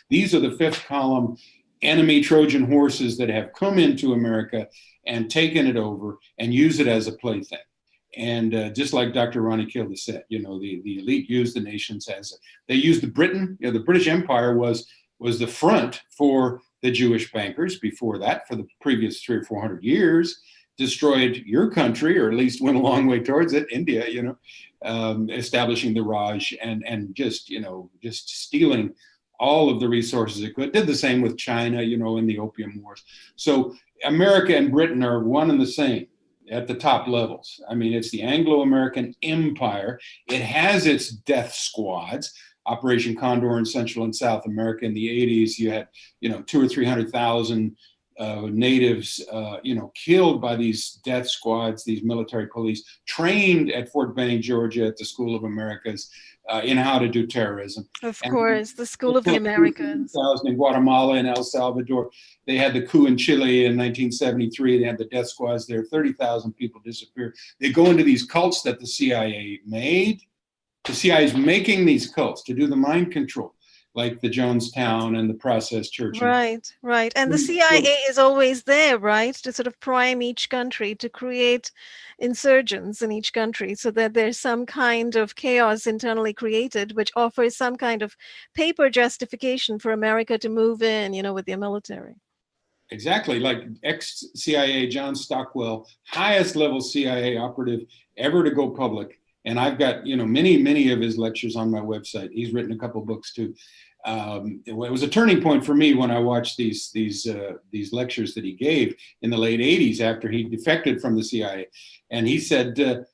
Speaker 2: These are the fifth column enemy Trojan horses that have come into America and taken it over and use it as a plaything. And just like Dr. Ronnie Kilda said, the elite used the nations they used the Britain. The British Empire was the front for the Jewish bankers before that, for the previous 300 or 400 years. destroyed your country, or at least went a long way towards it, India, establishing the Raj, and just, just stealing all of the resources it could. Did the same with China, in the Opium Wars. So America and Britain are one and the same at the top levels. I mean, it's the Anglo-American empire. It has its death squads. Operation Condor in Central and South America in the 80s, you had, 200,000 or 300,000 natives, killed by these death squads, these military police trained at Fort Benning, Georgia, at the School of Americas in how to do terrorism.
Speaker 1: Of
Speaker 2: And
Speaker 1: course, the School
Speaker 2: they
Speaker 1: of the
Speaker 2: killed
Speaker 1: Americas.
Speaker 2: 2,000 in Guatemala and El Salvador. They had the coup in Chile in 1973. They had the death squads there. 30,000 people disappeared. They go into these cults that the CIA made. The CIA is making these cults to do the mind control, like the Jonestown and the Process Church.
Speaker 1: Right, right. And the CIA is always there, right, to sort of prime each country, to create insurgents in each country so that there's some kind of chaos internally created, which offers some kind of paper justification for America to move in, with their military.
Speaker 2: Exactly, like ex-CIA John Stockwell, highest level CIA operative ever to go public. And I've got, many of his lectures on my website. He's written a couple of books too. It was a turning point for me when I watched these lectures that he gave in the late 80s after he defected from the CIA. And he said,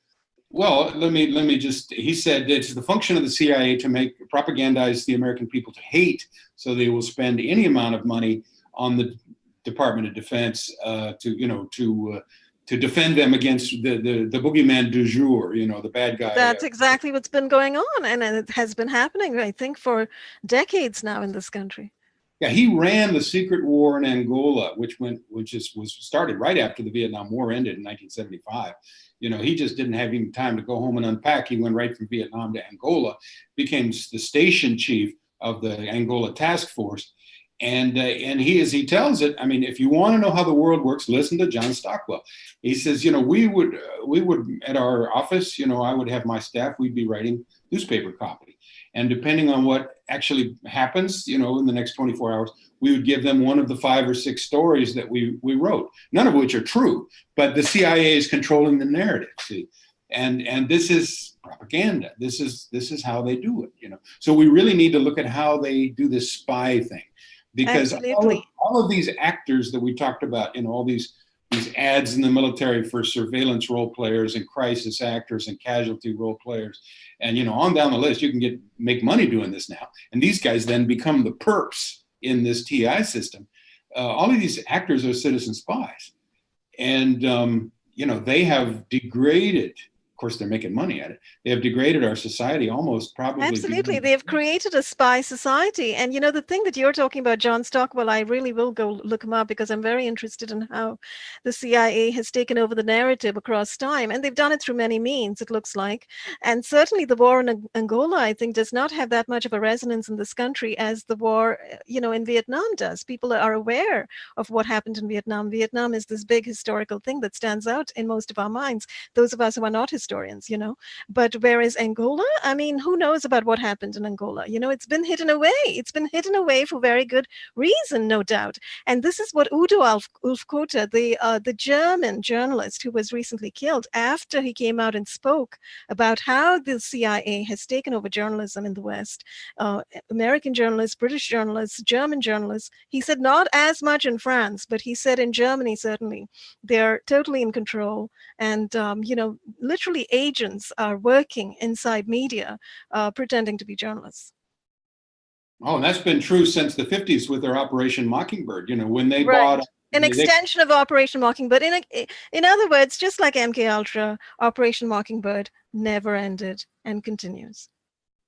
Speaker 2: well, he said it's the function of the CIA to propagandize the American people to hate, so they will spend any amount of money on the Department of Defense to defend them against the boogeyman du jour, the bad guy.
Speaker 1: That's exactly what's been going on, and it has been happening, I think, for decades now in this country.
Speaker 2: Yeah, he ran the secret war in Angola, which was started right after the Vietnam War ended in 1975. He just didn't have even time to go home and unpack. He went right from Vietnam to Angola, became the station chief of the Angola task force. And he, as he tells it, I mean, if you want to know how the world works, listen to John Stockwell. He says, we would at our office, I would have my staff, we'd be writing newspaper copy. And depending on what actually happens, in the next 24 hours, we would give them one of the 5 or 6 stories that we wrote, none of which are true, but the CIA is controlling the narrative, see? And this is propaganda. This is how they do it, So we really need to look at how they do this spy thing. Because all of these actors that we talked about, all these ads in the military for surveillance role players and crisis actors and casualty role players, and on down the list, you can make money doing this now. And these guys then become the perps in this TI system. All of these actors are citizen spies, and they have degraded. Of course, they're making money at it. They have degraded our society almost probably.
Speaker 1: Absolutely. They have created a spy society. And the thing that you're talking about, John Stockwell, I really will go look him up because I'm very interested in how the CIA has taken over the narrative across time. And they've done it through many means, it looks like. And certainly the war in Angola, I think, does not have that much of a resonance in this country as the war, in Vietnam does. People are aware of what happened in Vietnam. Vietnam is this big historical thing that stands out in most of our minds, those of us who are not historians, But whereas Angola, I mean, who knows about what happened in Angola? It's been hidden away. It's been hidden away for very good reason, no doubt. And this is what Udo Ulfkotte, the German journalist who was recently killed, after he came out and spoke about how the CIA has taken over journalism in the West, American journalists, British journalists, German journalists. He said not as much in France, but he said in Germany, certainly, they're totally in control. And, literally agents are working inside media pretending to be journalists.
Speaker 2: Oh, and that's been true since the 50s with their Operation Mockingbird. When they
Speaker 1: right.
Speaker 2: bought
Speaker 1: an extension of Operation Mockingbird. In other words, just like MK Ultra, Operation Mockingbird never ended and continues.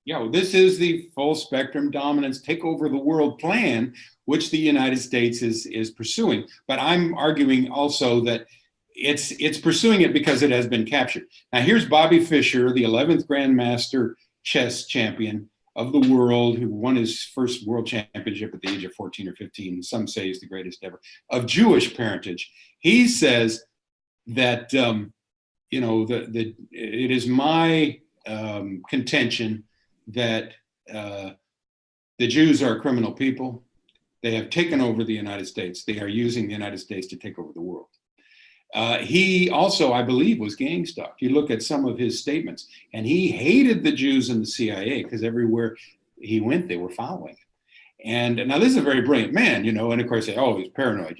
Speaker 2: Yeah, well, this is the full spectrum dominance, take over the world plan, which the United States is pursuing. But I'm arguing also that it's pursuing it because it has been captured. Now, here's Bobby Fischer, the 11th Grandmaster chess champion of the world, who won his first world championship at the age of 14 or 15. Some say he's the greatest ever, of Jewish parentage. He says that, it is my contention that the Jews are a criminal people. They have taken over the United States. They are using the United States to take over the world. He also, I believe, was gang stalked. You look at some of his statements, and he hated the Jews in the CIA because everywhere he went, they were following. And now this is a very brilliant man, and of course, oh, he's paranoid.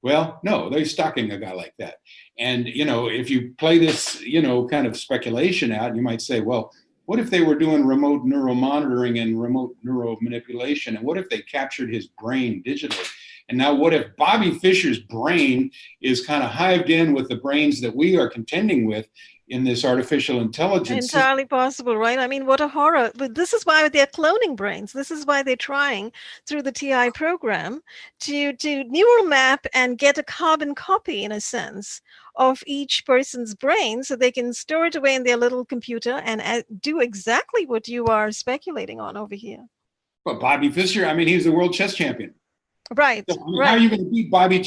Speaker 2: Well, no, they're stalking a guy like that. And, if you play this, kind of speculation out, you might say, well, what if they were doing remote neuromonitoring and remote neuro manipulation? And what if they captured his brain digitally? And now what if Bobby Fischer's brain is kind of hived in with the brains that we are contending with in this artificial intelligence system?
Speaker 1: Entirely possible, right? I mean, what a horror. But this is why they're cloning brains. This is why they're trying through the TI program to neural map and get a carbon copy, in a sense, of each person's brain so they can store it away in their little computer and do exactly what you are speculating on over here.
Speaker 2: But Bobby Fischer, I mean, he's the world chess champion.
Speaker 1: Right.
Speaker 2: So, I mean,
Speaker 1: right.
Speaker 2: How are you going to beat Bobby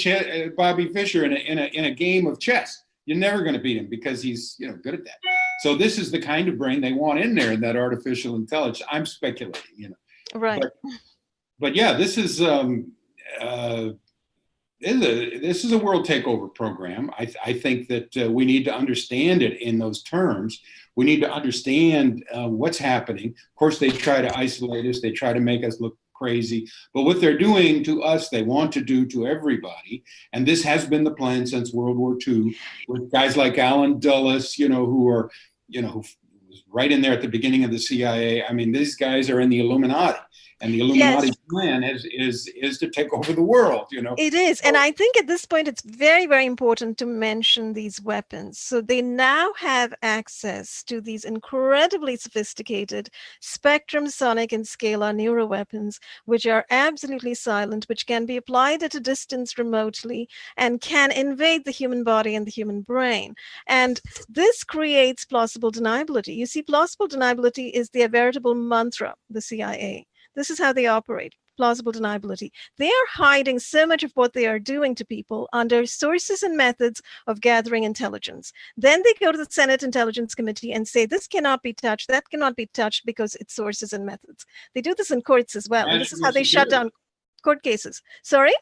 Speaker 2: Fischer in a game of chess? You're never going to beat him because he's good at that. So this is the kind of brain they want in there in that artificial intelligence. I'm speculating,
Speaker 1: Right.
Speaker 2: But yeah, this is a world takeover program. I think that we need to understand it in those terms. We need to understand what's happening. Of course, they try to isolate us. They try to make us look crazy. But what they're doing to us, they want to do to everybody. And this has been the plan since World War II, with guys like Alan Dulles, who are, who was right in there at the beginning of the CIA. I mean, these guys are in the Illuminati. And the Illuminati plan is to take over the world,
Speaker 1: It is. And I think at this point, it's very, very important to mention these weapons. So they now have access to these incredibly sophisticated spectrum, sonic, and scalar neuroweapons, which are absolutely silent, which can be applied at a distance remotely and can invade the human body and the human brain. And this creates plausible deniability. You see, plausible deniability is their veritable mantra, the CIA. This is how they operate, plausible deniability. They are hiding so much of what they are doing to people under sources and methods of gathering intelligence. Then they go to the Senate Intelligence Committee and say, this cannot be touched, that cannot be touched because it's sources and methods. They do this in courts as well. And this is how they shut down court cases. Sorry?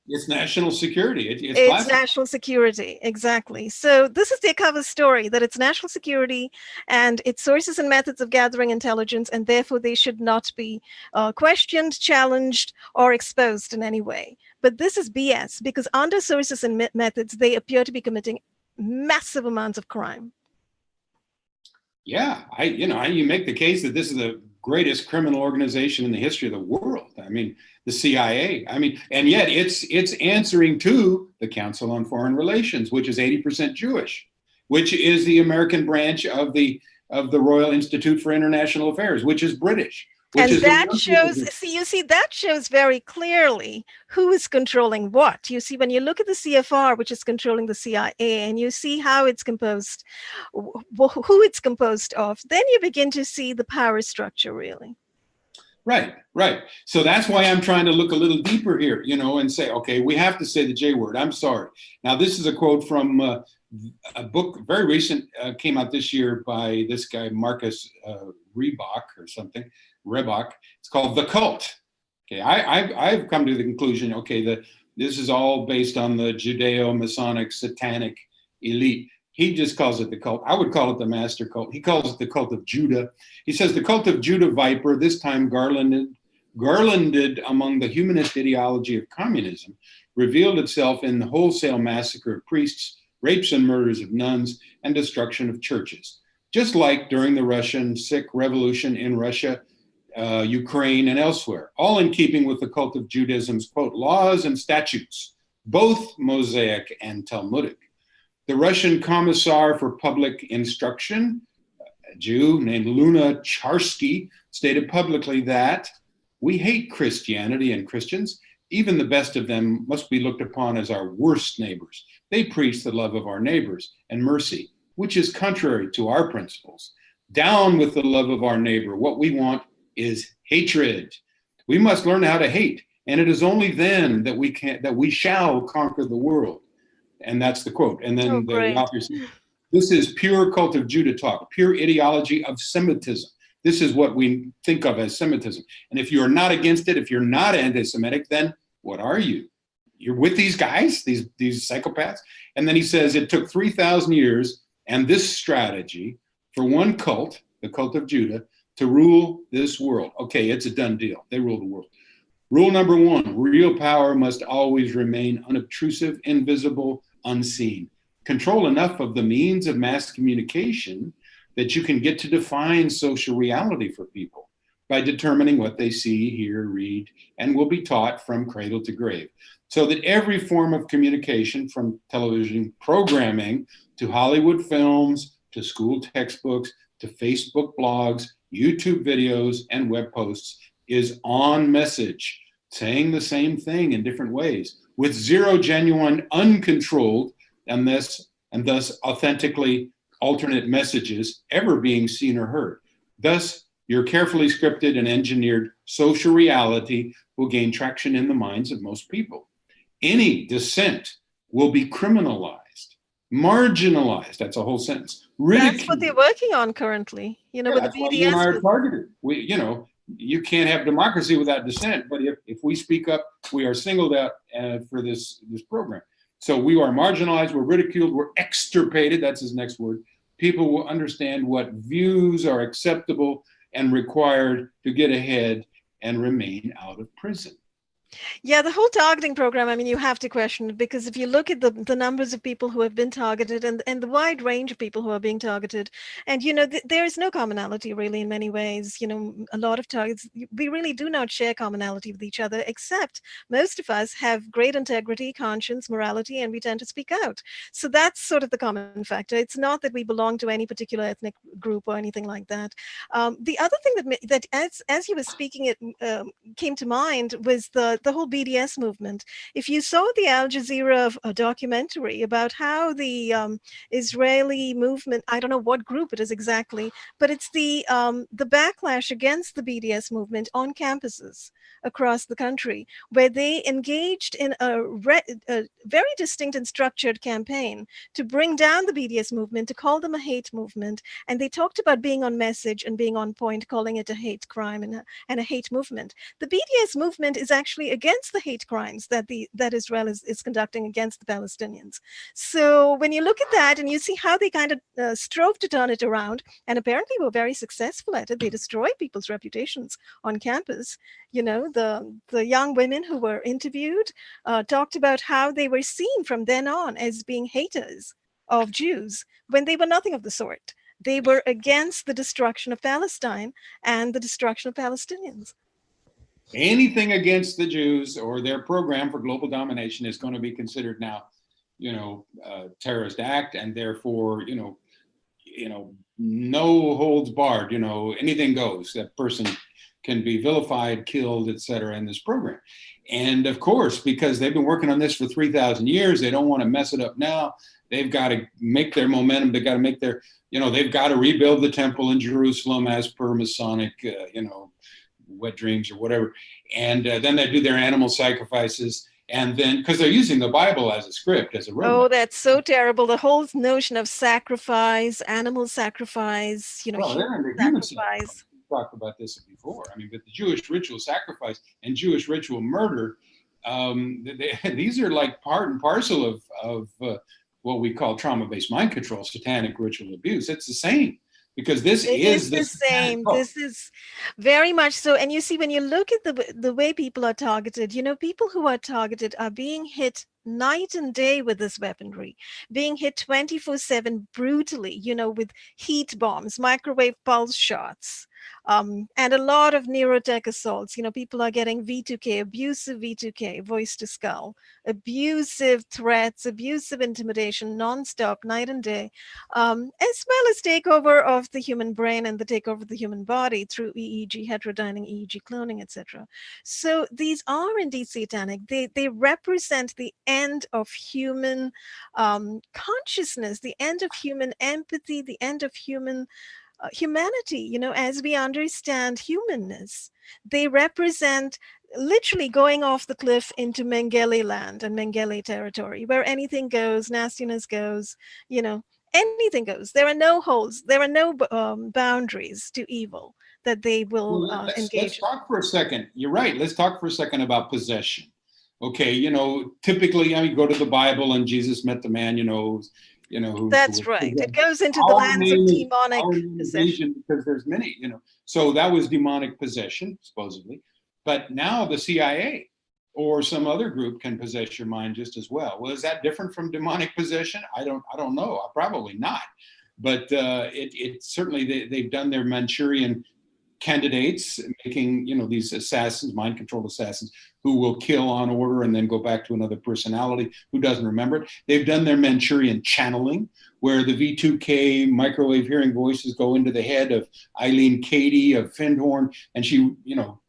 Speaker 2: It's national security.
Speaker 1: It's national security, exactly. So this is their cover story, that it's national security and its sources and methods of gathering intelligence, and therefore they should not be questioned, challenged, or exposed in any way. But this is BS, because under sources and methods, they appear to be committing massive amounts of crime.
Speaker 2: Yeah, you make the case that this is the greatest criminal organization in the history of the world. I mean, the CIA. I mean, and yet it's answering to the Council on Foreign Relations, which is 80% Jewish, which is the American branch of the Royal Institute for International Affairs, which is British.
Speaker 1: And that shows, that shows very clearly who is controlling what. You see, when you look at the CFR, which is controlling the CIA, and you see how it's composed, who it's composed of, then you begin to see the power structure, really.
Speaker 2: Right. So that's why I'm trying to look a little deeper here, and say, okay, we have to say the J word. I'm sorry. Now, this is a quote from a book, very recent, came out this year by this guy, Marcus Rebach. It's called The Cult. Okay, I've come to the conclusion, okay, that this is all based on the Judeo-Masonic satanic elite. He just calls it the cult. I would call it the master cult. He calls it the cult of Judah. He says the cult of Judah viper, this time garlanded among the humanist ideology of communism, revealed itself in the wholesale massacre of priests, rapes and murders of nuns, and destruction of churches. Just like during the Russian Sikh revolution in Russia, Ukraine, and elsewhere, all in keeping with the cult of Judaism's, quote, laws and statutes, both Mosaic and Talmudic. The Russian Commissar for Public Instruction, a Jew named Luna Charsky, stated publicly that we hate Christianity and Christians. Even the best of them must be looked upon as our worst neighbors. They preach the love of our neighbors and mercy, which is contrary to our principles. Down with the love of our neighbor. What we want is hatred. We must learn how to hate, and it is only then that we shall conquer the world. And that's the quote. And then the author says, this is pure cult of Judah talk, pure ideology of Semitism. This is what we think of as Semitism. And if you're not against it, if you're not anti-Semitic, then what are you? you're with these guys, these psychopaths. And then he says it took 3,000 years and this strategy for one cult, the cult of Judah, to rule this world. Okay, it's a done deal. They rule the world. Rule number one, real power must always remain unobtrusive, invisible, unseen. Control enough of the means of mass communication that you can get to define social reality for people by determining what they see, hear, read, and will be taught from cradle to grave. So that every form of communication, from television programming to Hollywood films to school textbooks to Facebook blogs, YouTube videos, and web posts, is on message, saying the same thing in different ways, with zero genuine, uncontrolled, and thus authentically alternate messages ever being seen or heard. Thus, your carefully scripted and engineered social reality will gain traction in the minds of most people. Any dissent will be criminalized, marginalized, that's a whole sentence,
Speaker 1: That's what
Speaker 2: ridiculed.
Speaker 1: they're working on currently,
Speaker 2: Yeah,
Speaker 1: with the
Speaker 2: that's why you and I
Speaker 1: BDS
Speaker 2: are
Speaker 1: movement.
Speaker 2: targeted. You can't have democracy without dissent. But if we speak up, we are singled out for this program. So we are marginalized, we're ridiculed, we're extirpated. That's his next word. People will understand what views are acceptable and required to get ahead and remain out of prison.
Speaker 1: Yeah, the whole targeting program, I mean, you have to question it because if you look at the numbers of people who have been targeted and the wide range of people who are being targeted, and, there is no commonality really in many ways. A lot of targets, we really do not share commonality with each other, except most of us have great integrity, conscience, morality, and we tend to speak out. So that's sort of the common factor. It's not that we belong to any particular ethnic group or anything like that. The other thing that as you were speaking, it came to mind was the whole BDS movement. If you saw the Al Jazeera documentary about how the Israeli movement, I don't know what group it is exactly, but it's the backlash against the BDS movement on campuses across the country, where they engaged in a very distinct and structured campaign to bring down the BDS movement, to call them a hate movement, and they talked about being on message and being on point, calling it a hate crime and a hate movement. The BDS movement is actually against the hate crimes that Israel is conducting against the Palestinians. So when you look at that and you see how they kind of strove to turn it around, and apparently were very successful at it, they destroy people's reputations on campus. The young women who were interviewed talked about how they were seen from then on as being haters of Jews when they were nothing of the sort. They were against the destruction of Palestine and the destruction of Palestinians.
Speaker 2: Anything against the Jews or their program for global domination is going to be considered now, terrorist act, and therefore, no holds barred. Anything goes. That person can be vilified, killed, etc. in this program. And of course, because they've been working on this for 3,000 years, they don't want to mess it up now. They've got to make their momentum. They've got to make their, they've got to rebuild the temple in Jerusalem as per Masonic, wet dreams or whatever. And then they do their animal sacrifices. And then, because they're using the Bible as a script, as a roadmap.
Speaker 1: Oh, that's so terrible. The whole notion of sacrifice, animal sacrifice,
Speaker 2: Well, they're
Speaker 1: human
Speaker 2: under human
Speaker 1: sacrifice.
Speaker 2: We talked about this before. I mean, but the Jewish ritual sacrifice and Jewish ritual murder, these are like part and parcel of what we call trauma-based mind control, satanic ritual abuse. It's the same. Because this
Speaker 1: It
Speaker 2: is
Speaker 1: is
Speaker 2: the
Speaker 1: the
Speaker 2: satanic
Speaker 1: same.
Speaker 2: cult.
Speaker 1: This is very much so. And you see, when you look at the way people are targeted, people who are targeted are being hit night and day with this weaponry, being hit 24/7 brutally, with heat bombs, microwave pulse shots, and a lot of neurotech assaults. People are getting V2K, abusive V2K, voice to skull, abusive threats, abusive intimidation, nonstop, night and day, as well as takeover of the human brain and the takeover of the human body through EEG, heterodyning EEG cloning, etc. So these are indeed satanic. They represent the end of human consciousness, the end of human empathy, the end of humanity, as we understand humanness. They represent literally going off the cliff into Mengele land and Mengele territory, where anything goes, nastiness goes, anything goes. There are no holes, there are no boundaries to evil that they will
Speaker 2: Well, let's
Speaker 1: engage in.
Speaker 2: talk for a second. You're right. Let's talk for a second about possession. Okay, typically, I mean, go to the Bible and Jesus met the man, who
Speaker 1: That's
Speaker 2: was
Speaker 1: right. It goes into the
Speaker 2: our
Speaker 1: lands of
Speaker 2: name is our
Speaker 1: demonic
Speaker 2: name is
Speaker 1: possession.
Speaker 2: Asian because there's many, So that was demonic possession, supposedly. But now the CIA or some other group can possess your mind just as well. Well, is that different from demonic possession? I don't know. Probably not. But it certainly they've done their Manchurian candidates, making these assassins, mind controlled assassins, who will kill on order and then go back to another personality who doesn't remember it. They've done their Manchurian channeling, where the V2K microwave hearing voices go into the head of Eileen Cady of Findhorn, and she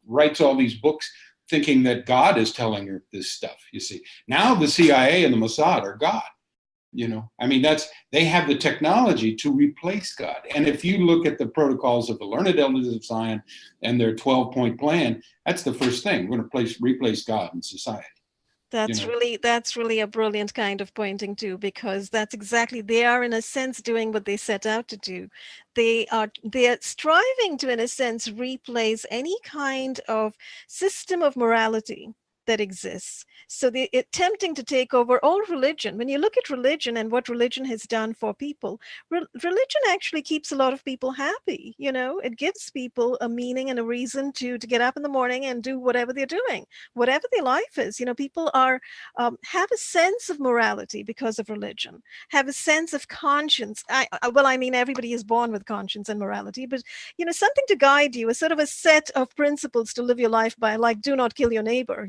Speaker 2: writes all these books thinking that God is telling her this stuff. You see, now the CIA and the Mossad are God. I mean, they have the technology to replace God. And if you look at the protocols of the Learned Elders of Zion and their 12-point plan, that's the first thing. We're going to replace God in society.
Speaker 1: That's really a brilliant kind of pointing to, because that's exactly, they are in a sense doing what they set out to do. They are striving to, in a sense, replace any kind of system of morality that exists. So they're attempting to take over all religion. When you look at religion and what religion has done for people, religion actually keeps a lot of people happy. It gives people a meaning and a reason to get up in the morning and do whatever they're doing, whatever their life is. People are have a sense of morality because of religion, have a sense of conscience. Well, I mean, everybody is born with conscience and morality, but something to guide you, a sort of a set of principles to live your life by, like do not kill your neighbor.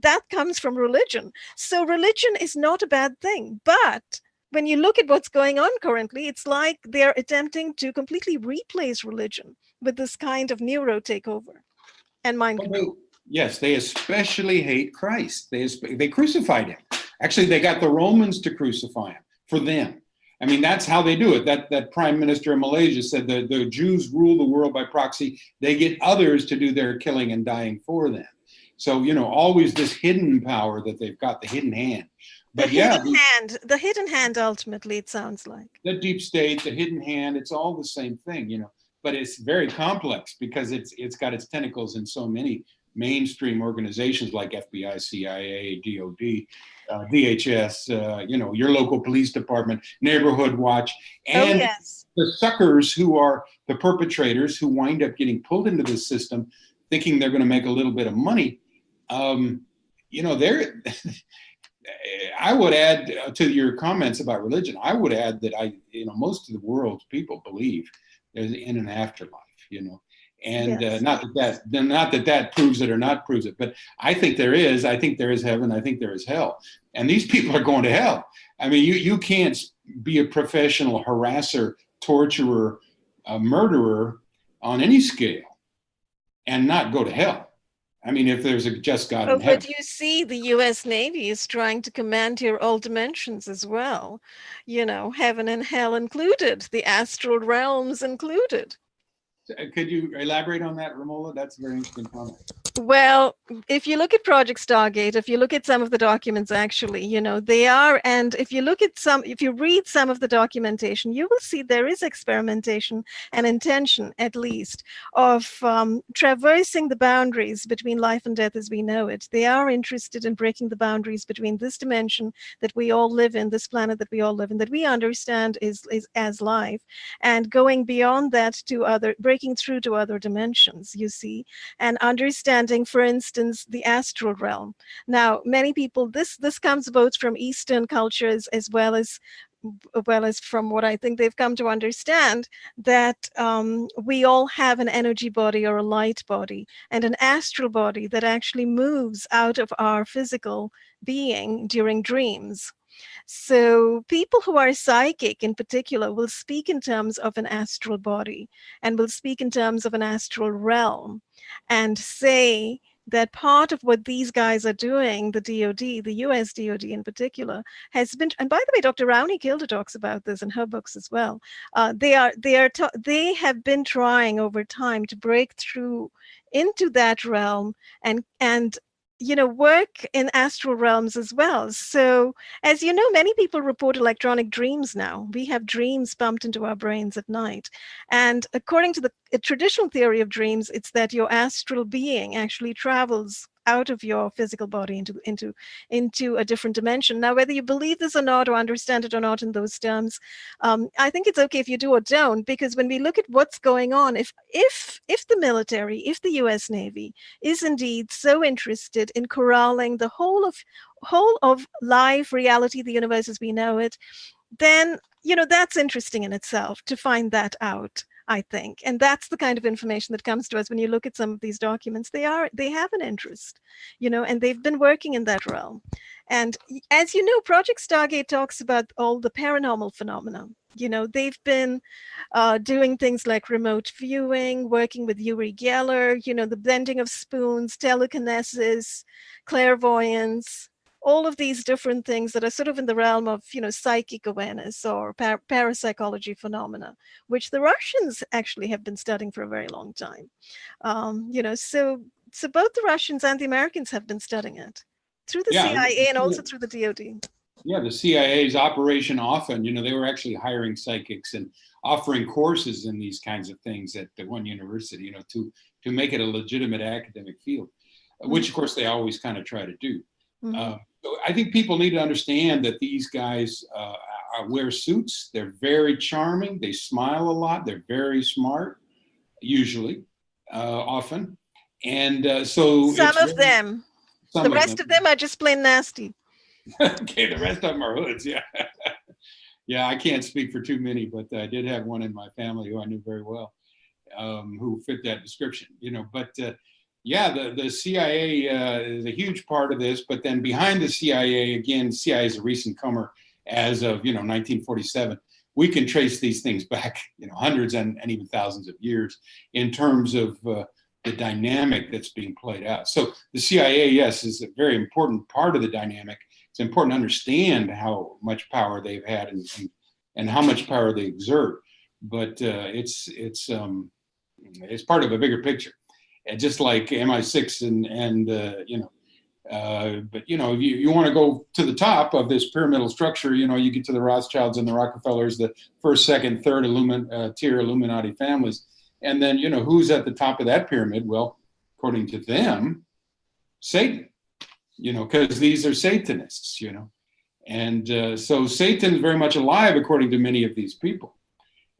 Speaker 1: That comes from religion. So religion is not a bad thing, but when you look at what's going on currently, it's like they're attempting to completely replace religion with this kind of neuro takeover and mind control.
Speaker 2: Yes, they especially hate Christ. They crucified him. Actually, they got the Romans to crucify him for them. I mean, that's how they do it. That prime minister of Malaysia said that the Jews rule the world by proxy. They get others to do their killing and dying for them. So, always this hidden power that they've got, the hidden hand.
Speaker 1: The
Speaker 2: But yeah,
Speaker 1: hidden hand, ultimately, it sounds like.
Speaker 2: the deep state, the hidden hand, it's all the same thing, but it's very complex because it's got its tentacles in so many mainstream organizations like FBI, CIA, DOD, DHS, your local police department, neighborhood watch,
Speaker 1: Oh,
Speaker 2: and
Speaker 1: yes.
Speaker 2: the suckers who are the perpetrators who wind up getting pulled into this system thinking they're going to make a little bit of money. They're I would add to your comments about religion. I would add that most of the world's people believe there's in an afterlife, and
Speaker 1: Yes.
Speaker 2: not that proves it or not proves it, but I think there is. I think there is heaven. I think there is hell, and these people are going to hell. I mean, you can't be a professional harasser, torturer, murderer on any scale and not go to hell. I mean, if there's a just God
Speaker 1: Oh,
Speaker 2: in heaven.
Speaker 1: but you see, the US Navy is trying to command your all dimensions as well. Heaven and hell included, the astral realms included.
Speaker 2: Could you elaborate on that, Romola? That's a very interesting comment.
Speaker 1: Well, if you look at Project Stargate, if you look at some of the documents, actually, they are, and if you read some of the documentation, you will see there is experimentation and intention, at least, of traversing the boundaries between life and death as we know it. They are interested in breaking the boundaries between this dimension that we all live in, this planet that we all live in, that we understand is as life, and going beyond that breaking through to other dimensions, you see, and understanding, for instance, the astral realm. Now, many people, this comes both from Eastern cultures as well as from what I think they've come to understand, that we all have an energy body or a light body and an astral body that actually moves out of our physical being during dreams. So, people who are psychic in particular will speak in terms of an astral body and will speak in terms of an astral realm and say that part of what these guys are doing, the DoD, the US DoD in particular, has been, and by the way, Dr. Rowney Kilder talks about this in her books as well. They have been trying over time to break through into that realm and work in astral realms as well. So, as you know, many people report electronic dreams now. We have dreams pumped into our brains at night. And according to the traditional theory of dreams, it's that your astral being actually travels out of your physical body into a different dimension. Now, whether you believe this or not, or understand it or not in those terms, I think it's okay if you do or don't, because when we look at what's going on, if the military, if the U.S. Navy is indeed so interested in corralling the whole of life, reality, the universe as we know it, then that's interesting in itself to find that out, I think. And that's the kind of information that comes to us when you look at some of these documents. They have an interest, and they've been working in that realm. And as you know, Project Stargate talks about all the paranormal phenomena. They've been doing things like remote viewing, working with Uri Geller, the blending of spoons, telekinesis, clairvoyance, all of these different things that are sort of in the realm of, psychic awareness or parapsychology phenomena, which the Russians actually have been studying for a very long time. So both the Russians and the Americans have been studying it through the
Speaker 2: Yeah.
Speaker 1: CIA and also through the DoD.
Speaker 2: Yeah, the CIA's Operation Often, they were actually hiring psychics and offering courses in these kinds of things at the one university, to make it a legitimate academic field, which of course they always kind of try to do.
Speaker 1: Mm-hmm.
Speaker 2: So I think people need to understand that these guys wear suits. They're very charming. They smile a lot. They're very smart, usually, often. And so
Speaker 1: Some
Speaker 2: it's
Speaker 1: of them. The
Speaker 2: some of them.
Speaker 1: rest of them are just plain nasty.
Speaker 2: Okay, the rest of them are hoods. Yeah. Yeah, I can't speak for too many, but I did have one in my family who I knew very well, who fit that description. But yeah, the CIA is a huge part of this. But then behind the CIA, again, CIA is a recent comer as of 1947. We can trace these things back, hundreds and even thousands of years in terms of the dynamic that's being played out. So the CIA, yes, is a very important part of the dynamic. It's important to understand how much power they've had and how much power they exert. But it's part of a bigger picture. And just like MI6 but if you want to go to the top of this pyramidal structure, you get to the Rothschilds and the Rockefellers, the first, second, third tier Illuminati families. And then, who's at the top of that pyramid? Well, according to them, Satan, because these are Satanists, And so Satan is very much alive, according to many of these people.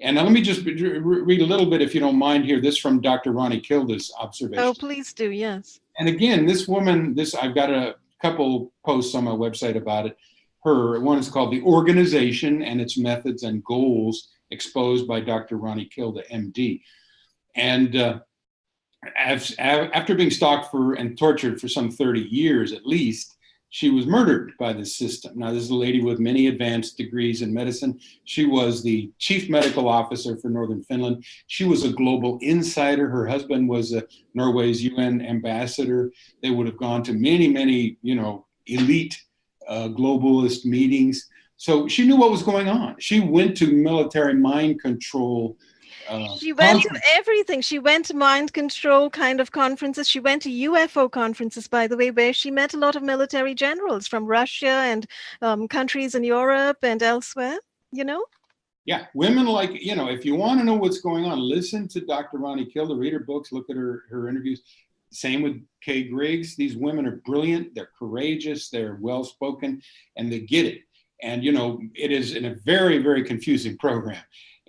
Speaker 2: And now let me just read a little bit, if you don't mind, here. This from Dr. Ronnie Kilda's observation.
Speaker 1: Oh, please do, yes.
Speaker 2: And again, this woman, I've got a couple posts on my website about it. One is called The Organization and Its Methods and Goals, exposed by Dr. Ronnie Kilda, MD. And after being stalked and tortured for some 30 years at least, she was murdered by this system. Now, this is a lady with many advanced degrees in medicine. She was the chief medical officer for Northern Finland. She was a global insider. Her husband was Norway's UN ambassador. They would have gone to many, many, elite globalist meetings. So she knew what was going on. She went to military mind control.
Speaker 1: She went to everything. She went to mind control kind of conferences. She went to UFO conferences, by the way, where she met a lot of military generals from Russia and countries in Europe and elsewhere,
Speaker 2: Yeah, women if you want to know what's going on, listen to Dr. Ronnie Kilda, read her books, look at her interviews. Same with Kay Griggs. These women are brilliant. They're courageous. They're well-spoken, and they get it. And, it is in a very, very confusing program.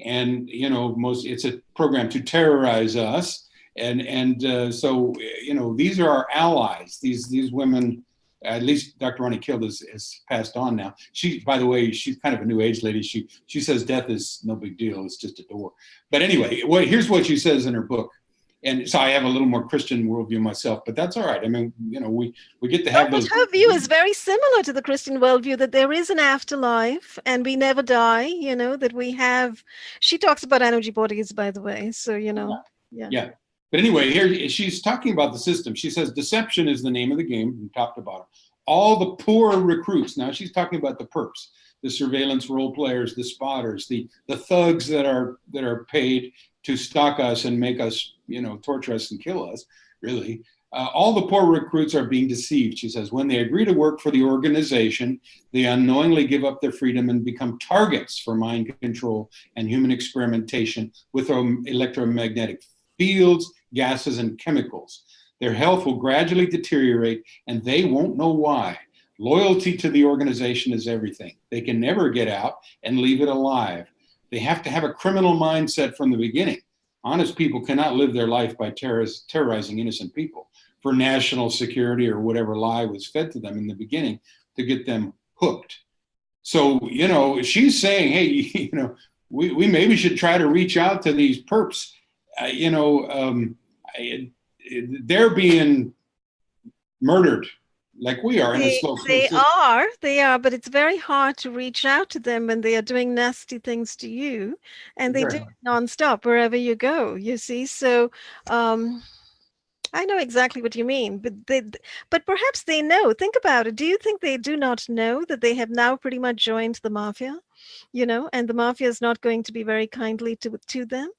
Speaker 2: And it's a program to terrorize us, so these are our allies. These women, at least Dr. Ronnie Kilda has passed on now. By the way, she's kind of a new age lady. She says death is no big deal; it's just a door. But anyway, here's what she says in her book. And so I have a little more Christian worldview myself, but that's all right. I mean, we get to have those.
Speaker 1: But her view is very similar to the Christian worldview, that there is an afterlife and we never die, that we have. She talks about energy bodies, by the way. So,
Speaker 2: Yeah. But anyway, here she's talking about the system. She says deception is the name of the game from top to bottom. All the poor recruits. Now she's talking about the perps, the surveillance role players, the spotters, the thugs that are paid to stalk us and make us, torture us and kill us, really. All the poor recruits are being deceived, she says. When they agree to work for the organization, they unknowingly give up their freedom and become targets for mind control and human experimentation with electromagnetic fields, gases, and chemicals. Their health will gradually deteriorate and they won't know why. Loyalty to the organization is everything. They can never get out and leave it alive. They have to have a criminal mindset from the beginning. Honest people cannot live their life by terrorizing innocent people for national security or whatever lie was fed to them in the beginning to get them hooked. So, she's saying, hey, we maybe should try to reach out to these perps. Uh, you know, um, they're being murdered like we are in a slow system.
Speaker 1: They are, but it's very hard to reach out to them when they are doing nasty things to you, and they do it nonstop wherever you go, you see. So, um, I know exactly what you mean, but perhaps they know. Think about it. Do you think they do not know that they have now pretty much joined the mafia, and the mafia is not going to be very kindly to them?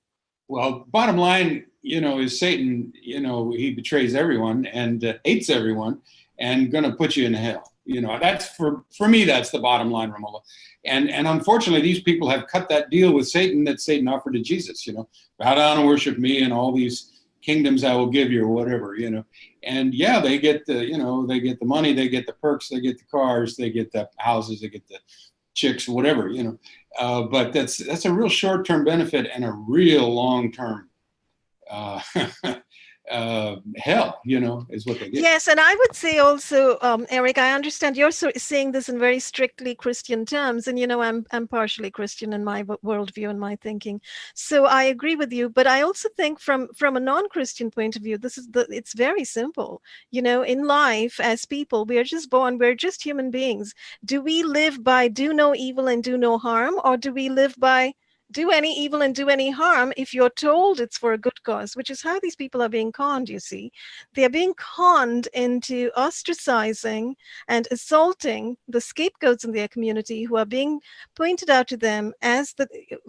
Speaker 2: Well, bottom line, is Satan, he betrays everyone and hates everyone and going to put you in hell. That's for me, that's the bottom line, Romola. And unfortunately, these people have cut that deal with Satan that Satan offered to Jesus, bow down and worship me and all these kingdoms I will give you or whatever, And yeah, they get they get the money, they get the perks, they get the cars, they get the houses, they get the chicks, whatever, but that's a real short-term benefit and a real long-term uh, hell, is what they get.
Speaker 1: Yes, and I would say also, Eric, I understand you're saying this in very strictly Christian terms, and I'm partially Christian in my worldview and my thinking, so I agree with you. But I also think from a non-Christian point of view, it's very simple. In life, as people, we are just born, we're just human beings. Do we live by do no evil and do no harm, or do we live by do any evil and do any harm if you're told it's for a good cause, which is how these people are being conned, you see. They are being conned into ostracizing and assaulting the scapegoats in their community who are being pointed out to them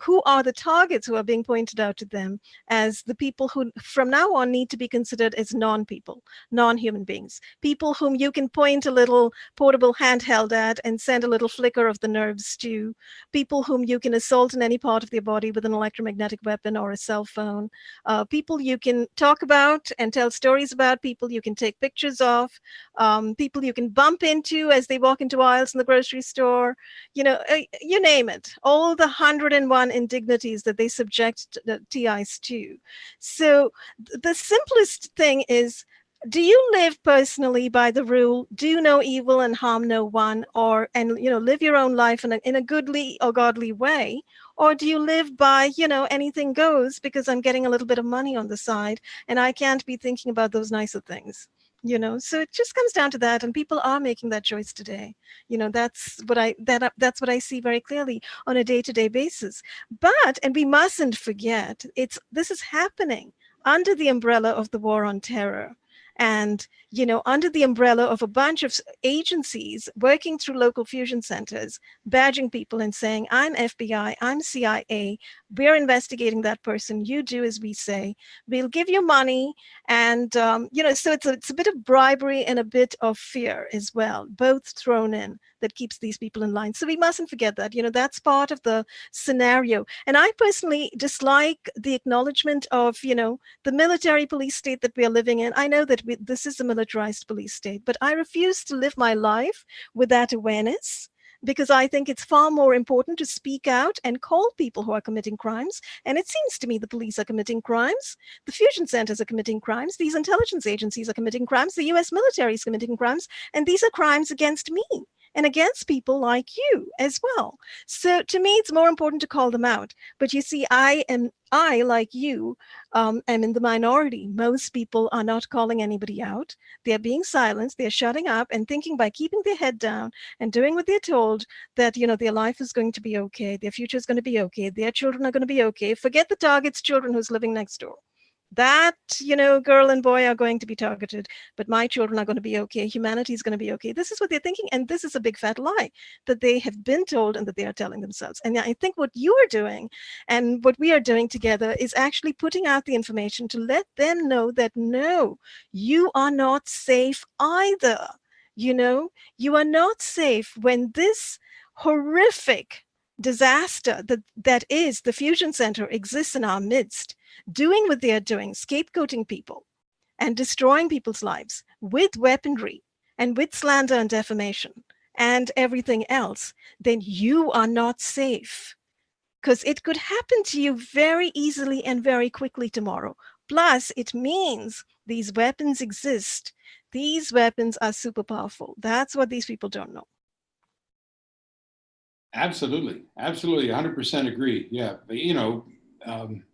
Speaker 1: who are the targets who are being pointed out to them as the people who from now on need to be considered as non-people, non-human beings, people whom you can point a little portable handheld at and send a little flicker of the nerves to, people whom you can assault in any part of their body with an electromagnetic weapon or a cell phone, people you can talk about and tell stories about, people you can take pictures of, people you can bump into as they walk into aisles in the grocery store, you name it, all the 101 indignities that they subject the TIs to. So the simplest thing is, do you live personally by the rule, do no evil and harm no one, live your own life in a goodly or godly way? Or do you live by, anything goes because I'm getting a little bit of money on the side and I can't be thinking about those nicer things? So it just comes down to that, and people are making that choice today. That's what I see very clearly on a day-to-day basis. And we mustn't forget, this is happening under the umbrella of the war on terror, and under the umbrella of a bunch of agencies working through local fusion centers, badging people and saying, I'm FBI, I'm CIA, we're investigating that person, you do as we say, we'll give you money. And so it's a bit of bribery and a bit of fear as well, both thrown in, that keeps these people in line. So we mustn't forget that. That's part of the scenario. And I personally dislike the acknowledgement of the military police state that we are living in. I know that this is a militarized police state, but I refuse to live my life with that awareness, because I think it's far more important to speak out and call people who are committing crimes. And it seems to me the police are committing crimes, the fusion centers are committing crimes, these intelligence agencies are committing crimes, the US military is committing crimes, and these are crimes against me and against people like you as well. So to me, it's more important to call them out. But you see, like you, am in the minority. Most people are not calling anybody out. They're being silenced. They're shutting up and thinking by keeping their head down and doing what they're told that, their life is going to be okay. Their future is going to be okay. Their children are going to be okay. Forget the target's children who's living next door. That, girl and boy are going to be targeted, but my children are going to be okay. Humanity is going to be okay. This is what they're thinking. And this is a big fat lie that they have been told and that they are telling themselves. And I think what you are doing and what we are doing together is actually putting out the information to let them know that no, you are not safe either. You are not safe when this horrific disaster that is the fusion center exists in our midst, doing what they are doing, scapegoating people, and destroying people's lives with weaponry and with slander and defamation and everything else, then you are not safe, because it could happen to you very easily and very quickly tomorrow. Plus, it means these weapons exist. These weapons are super powerful. That's what these people don't know.
Speaker 2: Absolutely, absolutely, 100% agree. Yeah, but,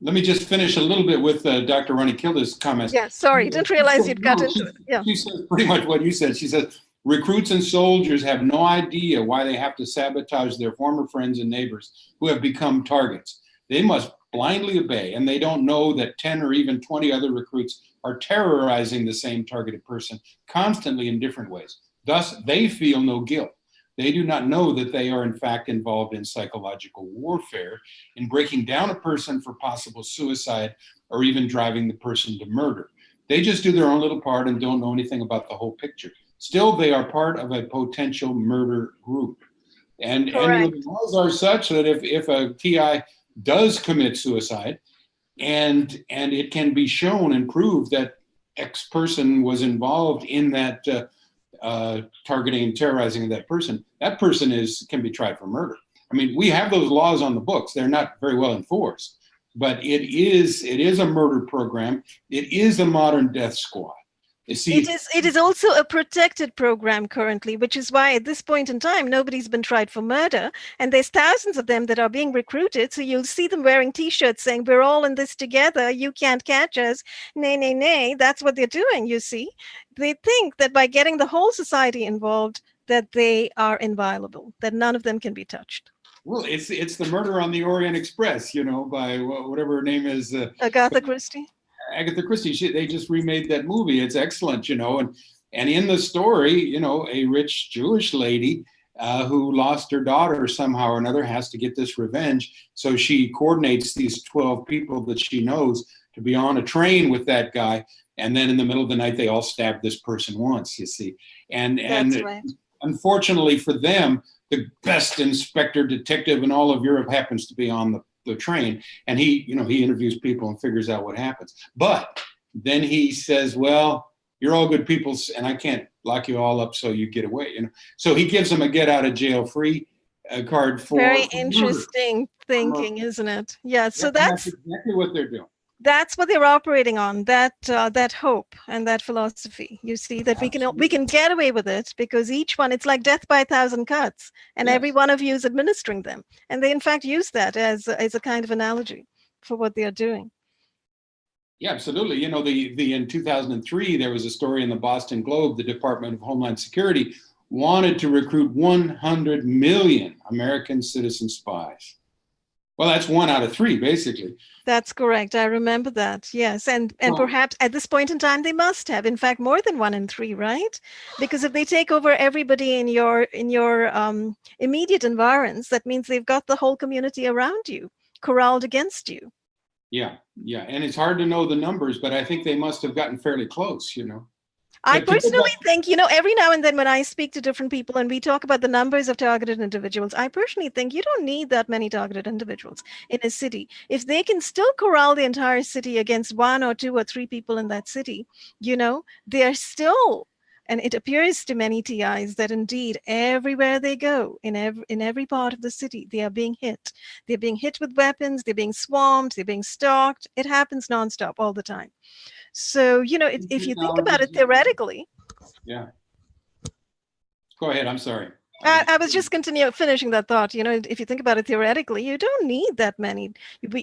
Speaker 2: let me just finish a little bit with Dr. Ronnie Kilda's comments.
Speaker 1: Yeah, sorry, didn't realize you'd got
Speaker 2: No,
Speaker 1: into it. Yeah,
Speaker 2: she says pretty much what you said. She says recruits and soldiers have no idea why they have to sabotage their former friends and neighbors who have become targets. They must blindly obey, and they don't know that 10 or even 20 other recruits are terrorizing the same targeted person constantly in different ways. Thus, they feel no guilt. They do not know that they are in fact involved in psychological warfare, in breaking down a person for possible suicide or even driving the person to murder. They just do their own little part and don't know anything about the whole picture. Still, they are part of a potential murder group. And the
Speaker 1: correct.
Speaker 2: laws are such that if a TI does commit suicide, and it can be shown and proved that X person was involved in that targeting and terrorizing of that person can be tried for murder. I mean, we have those laws on the books. They're not very well enforced, but it is a murder program. It is a modern death squad. You
Speaker 1: It
Speaker 2: see,
Speaker 1: is it is also a protected program currently, which is why at this point in time nobody's been tried for murder, and there's thousands of them that are being recruited. So you'll see them wearing T-shirts saying, "We're all in this together. You can't catch us." Nay, nay, nay. That's what they're doing. You see, they think that by getting the whole society involved, that they are inviolable, that none of them can be touched.
Speaker 2: well, it's the Murder on the Orient Express, by whatever her name is.
Speaker 1: Agatha Christie.
Speaker 2: Agatha Christie. They just remade that movie. It's excellent, and in the story, a rich Jewish lady who lost her daughter somehow or another has to get this revenge. So she coordinates these 12 people that she knows to be on a train with that guy, and then in the middle of the night they all stab this person once. You see,
Speaker 1: That's
Speaker 2: and
Speaker 1: right.
Speaker 2: unfortunately for them, the best inspector detective in all of Europe happens to be on the train, and he interviews people and figures out what happens. But then he says, well, you're all good people and I can't lock you all up so you get away. So he gives them a get out of jail free card
Speaker 1: Very
Speaker 2: for murder.
Speaker 1: interesting thinking, isn't it? Yeah.
Speaker 2: Yeah,
Speaker 1: So
Speaker 2: and that's exactly what they're doing.
Speaker 1: that's what they're operating on, that hope and that philosophy. You see that we
Speaker 2: Absolutely.
Speaker 1: can get away with it because each one, it's like death by a thousand cuts, and every
Speaker 2: Yes.
Speaker 1: one of you is administering them, and they in fact use that as a kind of analogy for what they are doing.
Speaker 2: Yeah, absolutely. The in 2003 there was a story in the Boston Globe. The Department of Homeland Security wanted to recruit 100 million American citizen spies. Well, that's 1 out of 3, basically.
Speaker 1: That's correct. I remember that. Yes, and
Speaker 2: Well,
Speaker 1: perhaps at this point in time they must have, in fact, more than 1 in 3, right? Because if they take over everybody in your immediate environs, that means they've got the whole community around you, corralled against you.
Speaker 2: yeah, yeah, and it's hard to know the numbers, but I think they must have gotten fairly close.
Speaker 1: I
Speaker 2: But to go
Speaker 1: personally
Speaker 2: back,
Speaker 1: think, every now and then when I speak to different people and we talk about the numbers of targeted individuals, I personally think you don't need that many targeted individuals in a city. If they can still corral the entire city against 1 or 2 or 3 people in that city, they are still. And it appears to many TIs that indeed everywhere they go, in every part of the city, they are being hit. They're being hit with weapons, they're being swarmed, they're being stalked. It happens nonstop all the time. So, if you think about it
Speaker 2: technologies,
Speaker 1: theoretically,
Speaker 2: yeah. Go ahead. I'm sorry.
Speaker 1: I was just finishing that thought. If you think about it theoretically, you don't need that many.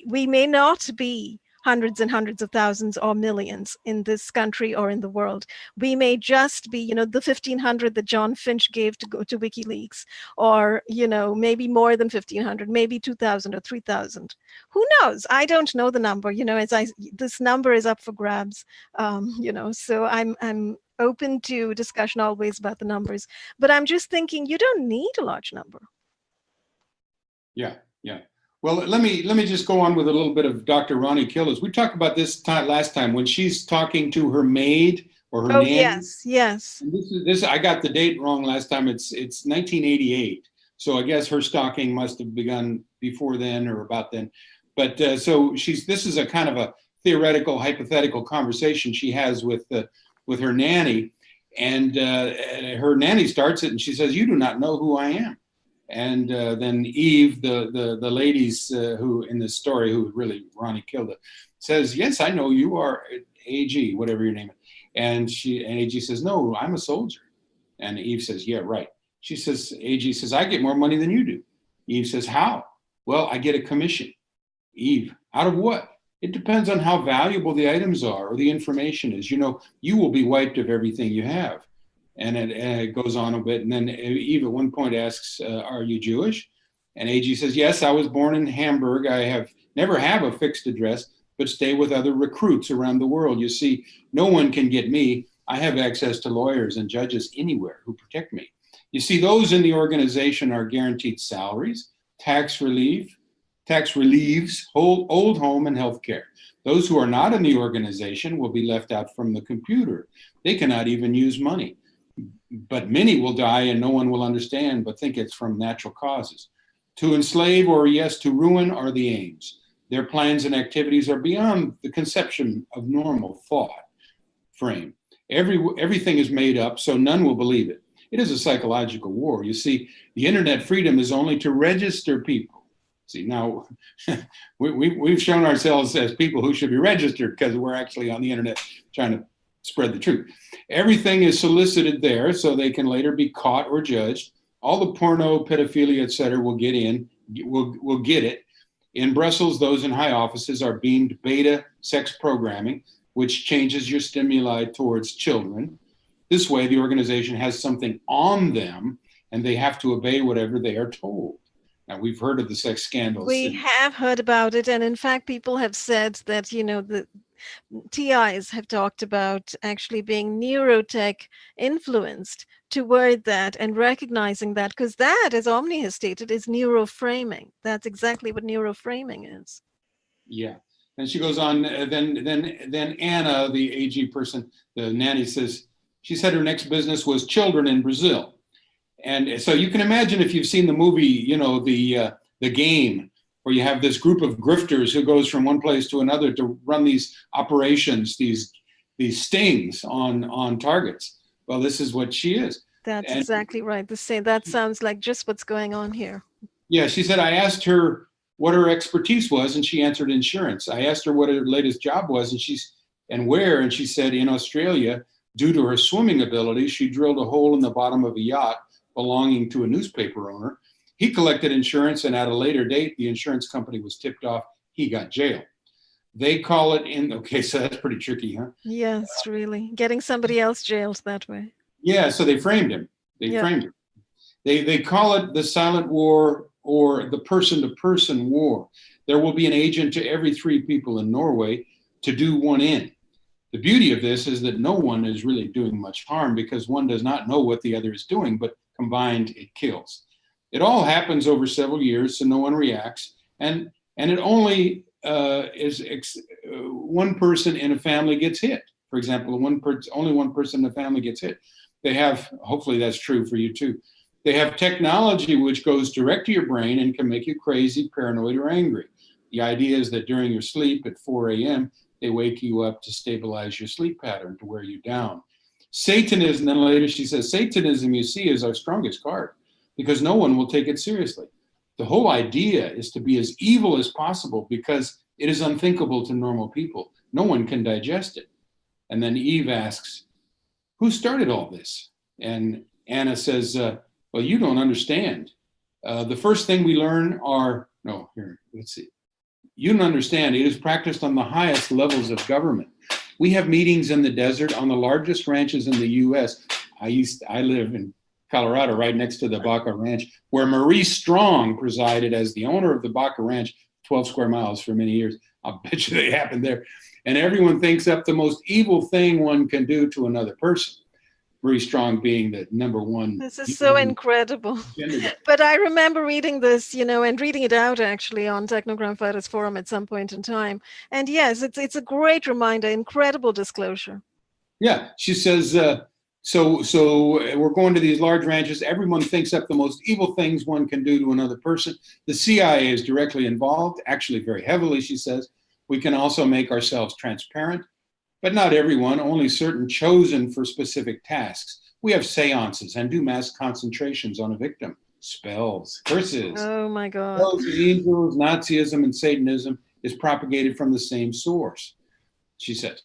Speaker 1: We may not be hundreds and hundreds of thousands or millions in this country or in the world. We may just be, the 1,500 that John Finch gave to go to WikiLeaks, or, maybe more than 1,500, maybe 2,000 or 3,000. Who knows? I don't know the number. This number is up for grabs. So I'm open to discussion always about the numbers, but I'm just thinking you don't need a large number.
Speaker 2: Yeah, yeah. Well, let me just go on with a little bit of Dr. Ronnie Killis. We talked about this last time when she's talking to her maid or her
Speaker 1: Oh,
Speaker 2: nanny.
Speaker 1: yes, yes.
Speaker 2: And this I got the date wrong last time. It's 1988. So I guess her stalking must have begun before then or about then. But so this is a kind of a theoretical, hypothetical conversation she has with her nanny. And her nanny starts it and she says, "You do not know who I am." And then Eve, the ladies who in this story, who really Ronnie Kilda, says, "Yes, I know you are AG, whatever your name is." And AG says, "No, I'm a soldier." And Eve says, "Yeah, right." She says, AG says, "I get more money than you do." Eve says, "How?" "Well, I get a commission." Eve, "Out of what?" "It depends on how valuable the items are or the information is. You know, you will be wiped of everything you have." And it goes on a bit. And then Eve at one point asks, "Are you Jewish?" And AG says, "Yes, I was born in Hamburg. I have never have a fixed address, but stay with other recruits around the world. You see, no one can get me. I have access to lawyers and judges anywhere who protect me. You see, those in the organization are guaranteed salaries, tax relief, tax relieves, old home, and health care. Those who are not in the organization will be left out from the computer. They cannot even use money. But many will die and no one will understand, but think it's from natural causes. To enslave or, yes, to ruin are the aims. Their plans and activities are beyond the conception of normal thought frame. Everything is made up, so none will believe it. It is a psychological war. You see, the internet freedom is only to register people. See, now we've shown ourselves as people who should be registered because we're actually on the internet trying to spread the truth. Everything is solicited there so they can later be caught or judged. All the porno, pedophilia, etc. will get in, will get it. In Brussels, those in high offices are beamed beta sex programming, which changes your stimuli towards children. This way, the organization has something on them and they have to obey whatever they are told. Now, we've heard of the sex scandals.
Speaker 1: We have heard about it. And in fact, people have said that, the TIs have talked about actually being neurotech influenced toward that and recognizing that, because that, as Omni has stated, is neuroframing. That's exactly what neuroframing is.
Speaker 2: Yeah. And she goes on, then Anna, the AG person, the nanny says, she said her next business was children in Brazil. And so you can imagine, if you've seen the movie, the Game, where you have this group of grifters who goes from one place to another to run these operations, these stings on targets. Well, this is what she is.
Speaker 1: That's exactly right. That sounds like just what's going on here.
Speaker 2: Yeah, she said, I asked her what her expertise was, and she answered insurance. I asked her what her latest job was, and where, and she said in Australia, due to her swimming ability, she drilled a hole in the bottom of a yacht belonging to a newspaper owner. He collected insurance, and at a later date, the insurance company was tipped off. He got jailed. They call it okay, so that's pretty tricky, huh?
Speaker 1: Yes, really. Getting somebody else jailed that way.
Speaker 2: Yeah, so they framed him. Framed him. They call it the silent war or the person-to-person war. There will be an agent to every 3 people in Norway to do one in. The beauty of this is that no one is really doing much harm because one does not know what the other is doing, but combined it kills. It all happens over several years, so no one reacts, and it only one person in a family gets hit. For example, only one person in a family gets hit. They have, hopefully that's true for you too. They have technology which goes direct to your brain and can make you crazy, paranoid, or angry. The idea is that during your sleep at 4 a.m., they wake you up to stabilize your sleep pattern, to wear you down. Satanism, then later she says, Satanism, you see, is our strongest card because no one will take it seriously. The whole idea is to be as evil as possible because it is unthinkable to normal people. No one can digest it. And then Eve asks, who started all this? And Anna says, well, you don't understand. The first thing we learn you don't understand. It is practiced on the highest levels of government. We have meetings in the desert on the largest ranches in the U.S. I live in Colorado, right next to the Baca Ranch, where Maurice Strong presided as the owner of the Baca Ranch, 12 square miles for many years. I'll bet you they happened there. And everyone thinks up the most evil thing one can do to another person. Maurice Strong being the number one.
Speaker 1: This is so incredible. But I remember reading this, and reading it out actually on Technogram Fighters Forum at some point in time. And yes, it's a great reminder, incredible disclosure.
Speaker 2: Yeah, she says, so we're going to these large ranches. Everyone thinks up the most evil things one can do to another person. The CIA is directly involved, actually very heavily, she says. We can also make ourselves transparent, but not everyone, only certain chosen for specific tasks. We have seances and do mass concentrations on a victim. Spells, curses,
Speaker 1: Oh my God.
Speaker 2: those angels, Nazism, and Satanism is propagated from the same source, she says.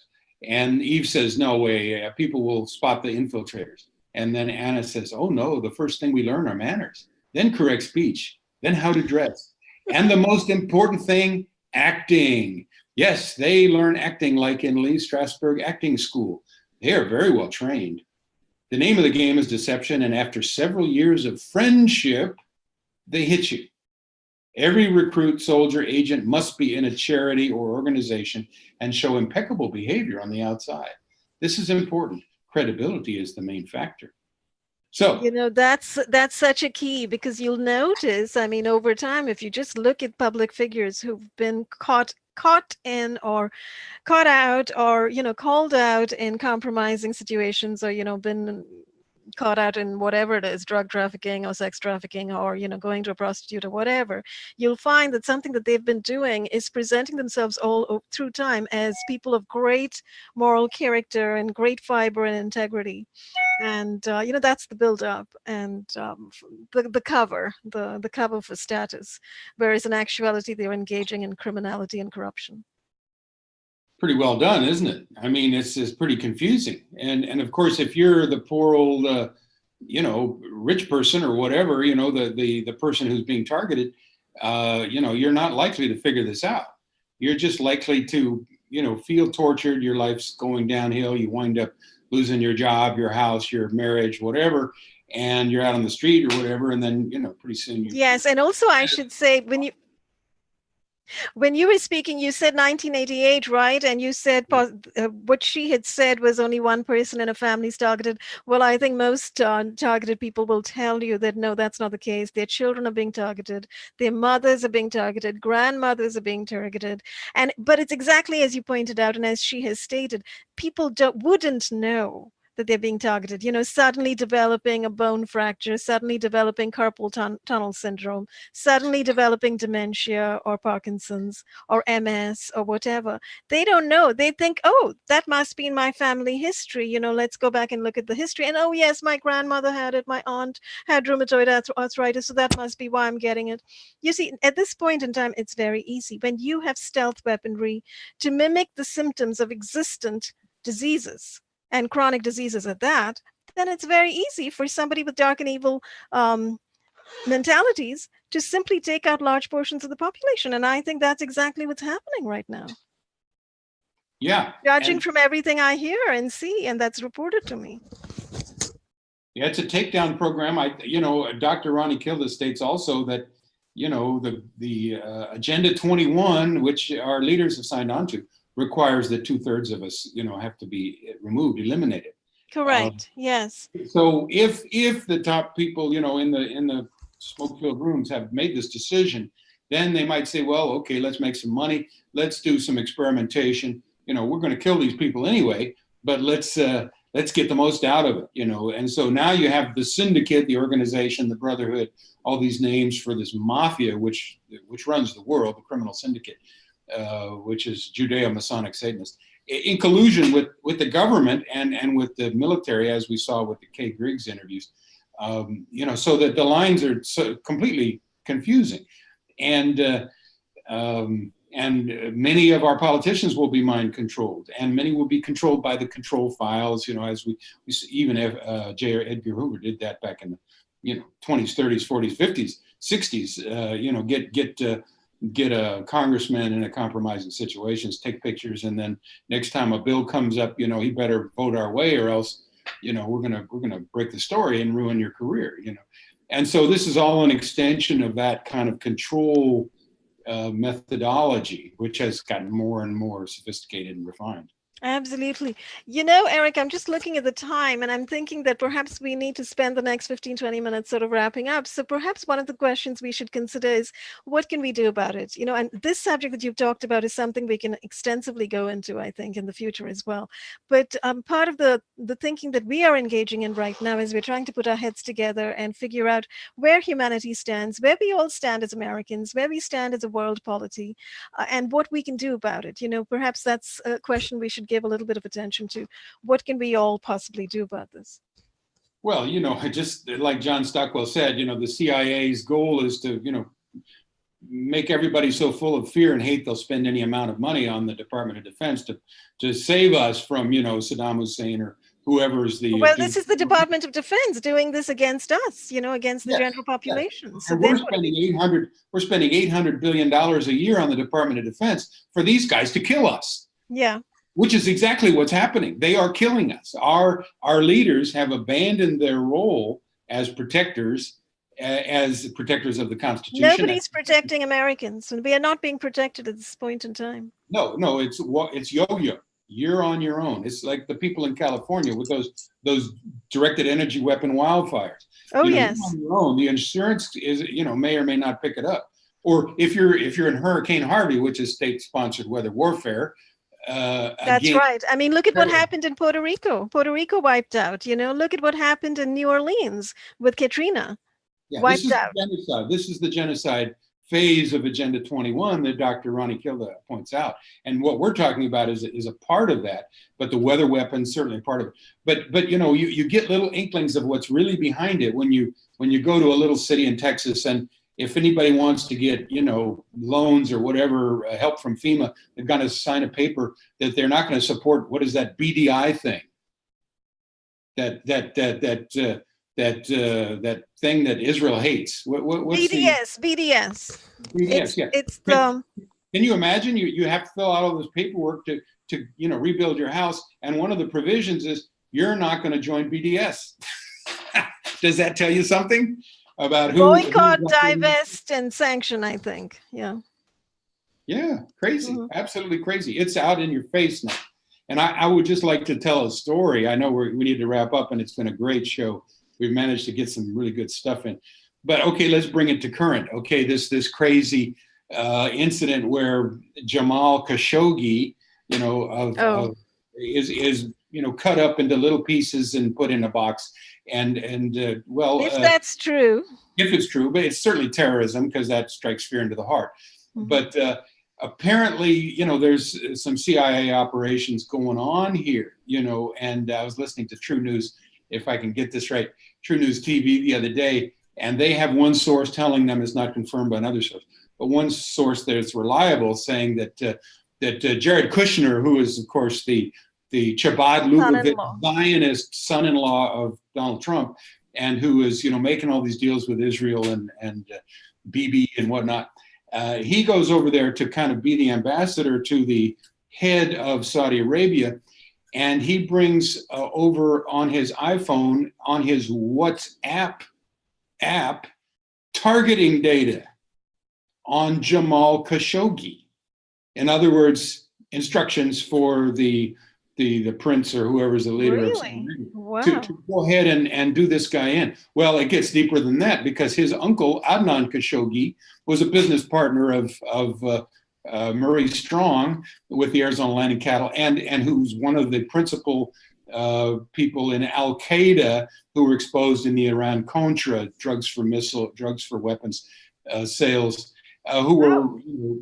Speaker 2: And Eve says, no way, people will spot the infiltrators. And then Anna says, oh no, the first thing we learn are manners, then correct speech, then how to dress. And the most important thing, acting. Yes, they learn acting like in Lee Strasberg Acting School. They are very well trained. The name of the game is deception, and after several years of friendship, they hit you. Every recruit, soldier, agent must be in a charity or organization and show impeccable behavior on the outside. This is important. Credibility is the main factor. So,
Speaker 1: That's such a key, because you'll notice, I mean, over time, if you just look at public figures who've been caught in, or caught out, or called out in compromising situations, or been caught out in whatever it is, drug trafficking or sex trafficking, or going to a prostitute or whatever, you'll find that something that they've been doing is presenting themselves through time as people of great moral character and great fiber and integrity. And that's the build up, and the cover, the cover for status, whereas in actuality they're engaging in criminality and corruption.
Speaker 2: pretty well done, isn't it? I mean, it's pretty confusing. And of course, if you're the poor old, rich person or whatever, the person who's being targeted, you're not likely to figure this out. You're just likely to, feel tortured. Your life's going downhill. You wind up losing your job, your house, your marriage, whatever, and you're out on the street or whatever. And then, pretty soon
Speaker 1: Yes, and also I should say, when you were speaking, you said 1988, right? And you said what she had said was only one person in a family is targeted. Well, I think most targeted people will tell you that no, that's not the case. Their children are being targeted, their mothers are being targeted, grandmothers are being targeted, but it's exactly as you pointed out, and as she has stated, people wouldn't know that they're being targeted. Suddenly developing a bone fracture, suddenly developing carpal tunnel syndrome, suddenly developing dementia or Parkinson's or MS or whatever. They don't know. They think, oh, that must be in my family history. Let's go back and look at the history. And oh, yes, my grandmother had it. My aunt had rheumatoid arthritis. So that must be why I'm getting it. You see, at this point in time, it's very easy when you have stealth weaponry to mimic the symptoms of existent diseases, and chronic diseases at that, then it's very easy for somebody with dark and evil mentalities to simply take out large portions of the population. And I think that's exactly what's happening right now.
Speaker 2: Yeah.
Speaker 1: Judging from everything I hear and see, and that's reported to me.
Speaker 2: Yeah, it's a takedown program. Dr. Ronnie Kilda states also that, the Agenda 21, which our leaders have signed on to, requires that 2/3 of us, have to be removed, eliminated.
Speaker 1: Correct. Yes.
Speaker 2: So if the top people, in the smoke-filled rooms have made this decision, then they might say, well, okay, let's make some money. Let's do some experimentation. We're going to kill these people anyway, but let's get the most out of it. And so now you have the syndicate, the organization, the brotherhood, all these names for this mafia, which runs the world, the criminal syndicate, which is Judeo-Masonic Satanists, in collusion with the government and with the military, as we saw with the Kay Griggs interviews, so that the lines are so completely confusing. And many of our politicians will be mind controlled, and many will be controlled by the control files, as we even have J. Edgar Hoover did that back in the 20s, 30s, 40s, 50s, 60s, get a congressman in a compromising situations, take pictures, and then next time a bill comes up, he better vote our way, or else, we're gonna break the story and ruin your career, And so this is all an extension of that kind of control methodology, which has gotten more and more sophisticated and refined.
Speaker 1: Absolutely. You know, Eric, I'm just looking at the time and I'm thinking that perhaps we need to spend the next 15, 20 minutes sort of wrapping up. So perhaps one of the questions we should consider is what can we do about it? You know, and this subject that you've talked about is something we can extensively go into, I think, in the future as well. But part of the thinking that we are engaging in right now is we're trying to put our heads together and figure out where humanity stands, where we all stand as Americans, where we stand as a world polity, and what we can do about it. You know, perhaps that's a question we should give a little bit of attention to. What can we all possibly do about this?
Speaker 2: Well, just like John Stockwell said, the CIA's goal is to, make everybody so full of fear and hate they'll spend any amount of money on the Department of Defense to save us from, Saddam Hussein or whoever's the
Speaker 1: Well, this is the Department of Defense doing this against us, you know, against the
Speaker 2: yes,
Speaker 1: general
Speaker 2: yes.
Speaker 1: population. So
Speaker 2: And
Speaker 1: then what do we do?
Speaker 2: we're spending $800 billion a year on the Department of Defense for these guys to kill us.
Speaker 1: Yeah.
Speaker 2: Which is exactly what's happening. They are killing us. Our leaders have abandoned their role as protectors of the Constitution.
Speaker 1: Nobody's protecting Americans, and we are not being protected at this point in time.
Speaker 2: No, it's yo-yo. You're on your own. It's like the people in California with those directed energy weapon wildfires.
Speaker 1: Oh, yes.
Speaker 2: You're on your own. The insurance is may or may not pick it up. Or if you're in Hurricane Harvey, which is state-sponsored weather warfare.
Speaker 1: That's
Speaker 2: again,
Speaker 1: right. I mean, look at what happened in Puerto Rico. Puerto Rico wiped out. You know, look at what happened in New Orleans with Katrina.
Speaker 2: Yeah,
Speaker 1: Wiped out.
Speaker 2: genocide. This is the genocide phase of Agenda 21 that Dr. Ronnie Kilda points out. And what we're talking about is a part of that, but the weather weapons certainly part of it. But you get little inklings of what's really behind it when you go to a little city in Texas, and if anybody wants to get loans or whatever help from FEMA, they've got to sign a paper that they're not going to support. What is that BDI thing? That thing that Israel hates. What's
Speaker 1: BDS, BDS.
Speaker 2: BDS? Yeah.
Speaker 1: It's
Speaker 2: Can you imagine? You have to fill out all this paperwork to rebuild your house, and one of the provisions is you're not going to join BDS. Does that tell you something about who?
Speaker 1: Boycott, divest, and sanction, I think. Yeah.
Speaker 2: Yeah, crazy. Mm-hmm. Absolutely crazy. It's out in your face now. And I would just like to tell a story. I know we need to wrap up, and it's been a great show. We've managed to get some really good stuff in. But okay, let's bring it to current. Okay, this crazy incident where Jamal Khashoggi, is cut up into little pieces and put in a box. And
Speaker 1: if that's true,
Speaker 2: if it's true, but it's certainly terrorism because that strikes fear into the heart. Mm-hmm. But apparently, there's some CIA operations going on here, and I was listening to True News, if I can get this right, True News TV the other day, and they have one source telling them it's not confirmed by another source, but one source that's reliable saying that Jared Kushner, who is, of course, the Chabad Lubavitch Zionist son-in-law of Donald Trump, and who is, making all these deals with Israel and Bibi and whatnot, he goes over there to kind of be the ambassador to the head of Saudi Arabia, and he brings over on his iPhone, on his WhatsApp app, targeting data on Jamal Khashoggi. In other words, instructions for the prince or whoever's the leader of Saudi Arabia to go ahead and do this guy in. Well, it gets deeper than that because his uncle, Adnan Khashoggi, was a business partner of Murray Strong with the Arizona Land and Cattle, and who's one of the principal people in Al Qaeda who were exposed in the Iran-Contra drugs for weapons sales, who were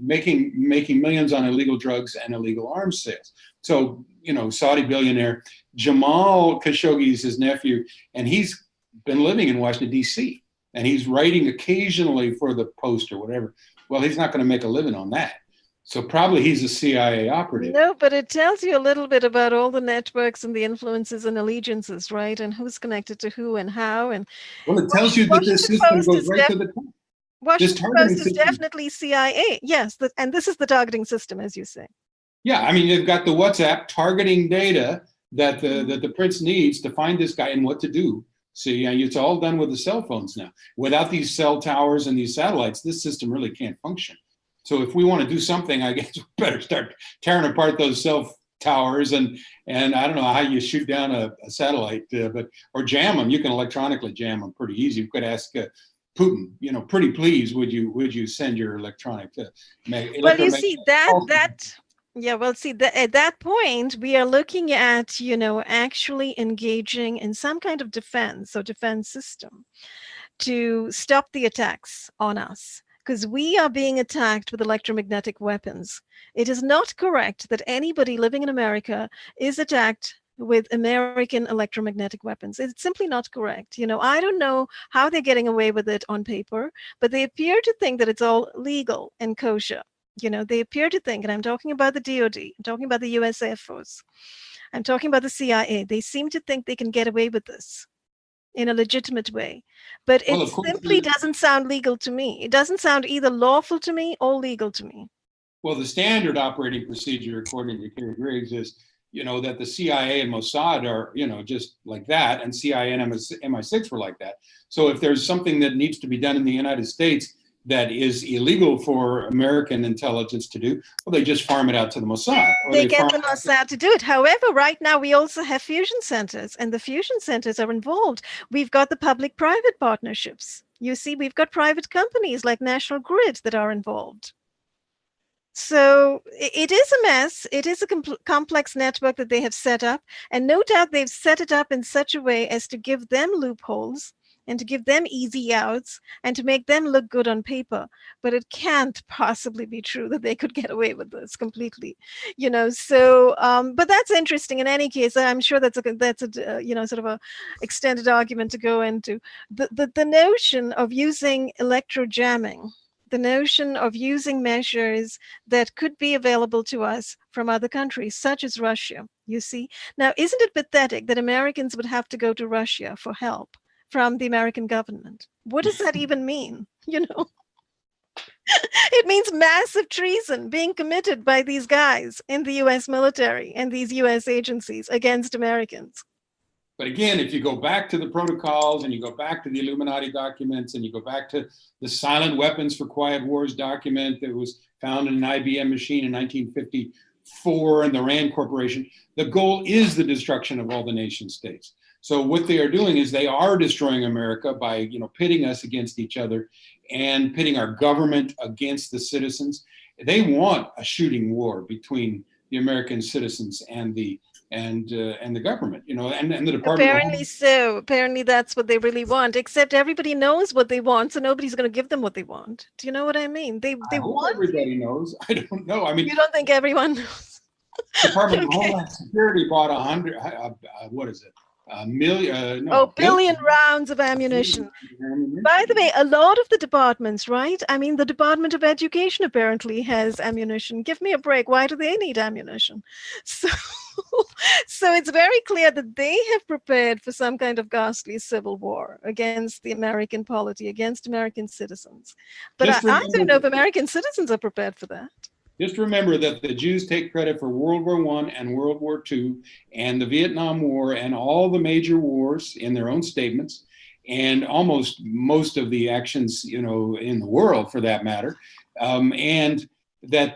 Speaker 2: making millions on illegal drugs and illegal arms sales. So, Saudi billionaire Jamal Khashoggi is his nephew, and he's been living in Washington, D.C., and he's writing occasionally for the Post or whatever. Well, he's not going to make a living on that. So probably he's a CIA operative.
Speaker 1: No, but it tells you a little bit about all the networks and the influences and allegiances, right? And who's connected to who and how. And
Speaker 2: well, it tells you that this system goes right to the top.
Speaker 1: Washington Post is definitely CIA. Yes, and this is the targeting system, as you say.
Speaker 2: Yeah, I mean, they've got the WhatsApp targeting data that the prince needs to find this guy and what to do. See, it's all done with the cell phones now. Without these cell towers and these satellites, this system really can't function. So if we want to do something, I guess we better start tearing apart those cell towers, and I don't know how you shoot down a satellite, but or jam them. You can electronically jam them pretty easy. You could ask Putin, pretty please, would you send your
Speaker 1: Well, you
Speaker 2: electromagnetic
Speaker 1: see that
Speaker 2: pulse?
Speaker 1: that yeah, well, see that at that point we are looking at, actually engaging in some kind of defense or defense system to stop the attacks on us. Because we are being attacked with electromagnetic weapons. It is not correct that anybody living in America is attacked with American electromagnetic weapons. It's simply not correct. I don't know how they're getting away with it on paper, but they appear to think that it's all legal and kosher. They appear to think, and I'm talking about the DoD, I'm talking about the US Air Force, I'm talking about the CIA. They seem to think they can get away with this in a legitimate way. But
Speaker 2: Well,
Speaker 1: it
Speaker 2: of course,
Speaker 1: simply doesn't sound legal to me. It doesn't sound either lawful to me or legal to me.
Speaker 2: well, the standard operating procedure, according to Kerry Griggs, is that the CIA and Mossad are just like that, and CIA and MI6 were like that. So if there's something that needs to be done in the United States that is illegal for American intelligence to do, well, they just farm it out to the Mossad, or
Speaker 1: They
Speaker 2: they
Speaker 1: get
Speaker 2: farm
Speaker 1: the
Speaker 2: it out to.
Speaker 1: Mossad to do it. However, right now we also have fusion centers, and the fusion centers are involved. We've got the public-private partnerships. You see, we've got private companies like National Grid that are involved. So it is a mess. It is a complex network that they have set up. And no doubt they've set it up in such a way as to give them loopholes and to give them easy outs and to make them look good on paper. But it can't possibly be true that they could get away with this completely. So, but that's interesting. In any case, I'm sure that's a sort of a extended argument to go into. The notion of using electro jamming, the notion of using measures that could be available to us from other countries, such as Russia, you see. Now, isn't it pathetic that Americans would have to go to Russia for help from the American government? What does that even mean? It means massive treason being committed by these guys in the US military and these US agencies against Americans.
Speaker 2: But again, if you go back to the protocols and you go back to the Illuminati documents and you go back to the Silent Weapons for Quiet Wars document that was found in an IBM machine in 1954 in the RAND Corporation, the goal is the destruction of all the nation states. So what they are doing is they are destroying America by pitting us against each other and pitting our government against the citizens. They want a shooting war between the American citizens and the government, and the Department of
Speaker 1: Apparently
Speaker 2: Homeland.
Speaker 1: so. Apparently that's what they really want, except everybody knows what they want, so nobody's going to give them what they want. Do you know what I mean? They
Speaker 2: I hope
Speaker 1: want
Speaker 2: everybody knows. I don't know. I mean,
Speaker 1: you don't think everyone knows.
Speaker 2: Department of
Speaker 1: Okay.
Speaker 2: Homeland Security bought what is it? A million? No,
Speaker 1: Oh,
Speaker 2: a
Speaker 1: billion
Speaker 2: billion.
Speaker 1: rounds of ammunition. By the way, a lot of the departments, right? I mean, the Department of Education apparently has ammunition. Give me a break. Why do they need ammunition? So, so it's very clear that they have prepared for some kind of ghastly civil war against the American polity, against American citizens. But
Speaker 2: Just
Speaker 1: I don't know
Speaker 2: remember,
Speaker 1: if American citizens are prepared for that.
Speaker 2: just remember that the Jews take credit for World War I and World War II and the Vietnam War and all the major wars in their own statements, and almost most of the actions, in the world for that matter, and that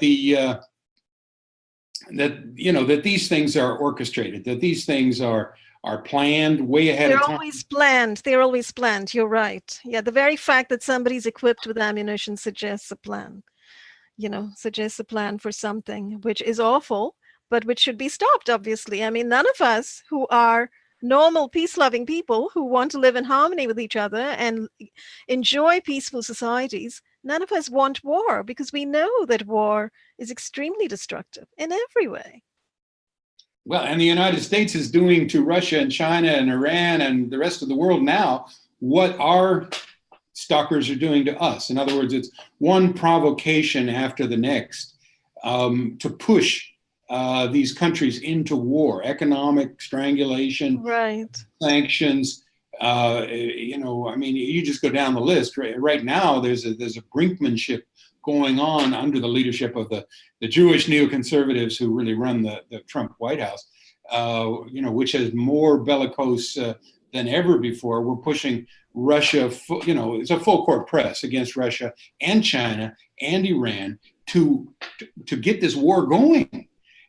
Speaker 2: that these things are orchestrated, that these things are planned way ahead
Speaker 1: They're
Speaker 2: of time.
Speaker 1: always planned. They're always planned. You're right. Yeah, the very fact that somebody's equipped with ammunition suggests a plan. Suggests a plan for something which is awful, but which should be stopped, obviously. I mean, none of us who are normal, peace loving people who want to live in harmony with each other and enjoy peaceful societies, none of us want war because we know that war is extremely destructive in every way.
Speaker 2: Well, and the United States is doing to Russia and China and Iran and the rest of the world now what our stalkers are doing to us. In other words, it's one provocation after the next to push these countries into war, economic strangulation,
Speaker 1: Right.
Speaker 2: sanctions. I mean, you just go down the list. Right now, there's a brinkmanship going on under the leadership of the Jewish neoconservatives who really run the Trump White House, which has more bellicose than ever before. We're pushing Russia, it's a full court press against Russia and China and Iran to get this war going.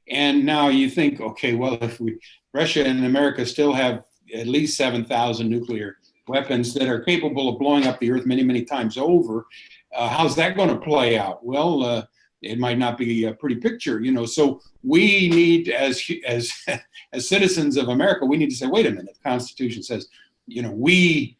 Speaker 2: And now you think, okay, well, if we Russia and America still have at least 7,000 nuclear weapons that are capable of blowing up the earth many, many times over, how's that going to play out? Well, it might not be a pretty picture, you know. So we need, as as citizens of America, we need to say, wait a minute. The Constitution says, you know, we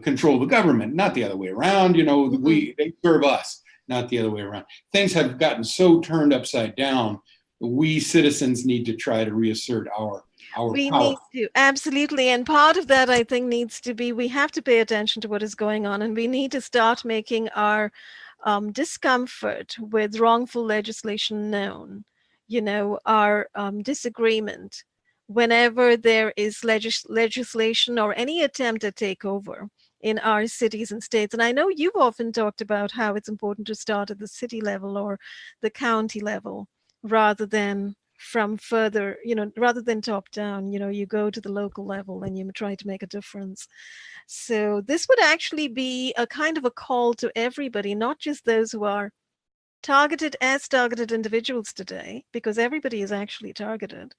Speaker 2: control the government, not the other way around. You know,
Speaker 1: Mhm.
Speaker 2: they serve us, not the other way around. Things have gotten so turned upside down. We citizens need to try to reassert our
Speaker 1: We
Speaker 2: power.
Speaker 1: need to, absolutely. And part of that, I think, needs to be we have to pay attention to what is going on, and we need to start making our discomfort with wrongful legislation known, our disagreement whenever there is legislation or any attempt at takeover in our cities and states. And I know you've often talked about how it's important to start at the city level or the county level rather than from further, rather than top down, you go to the local level and you try to make a difference. So this would actually be a kind of a call to everybody, not just those who are targeted as targeted individuals today, because everybody is actually targeted,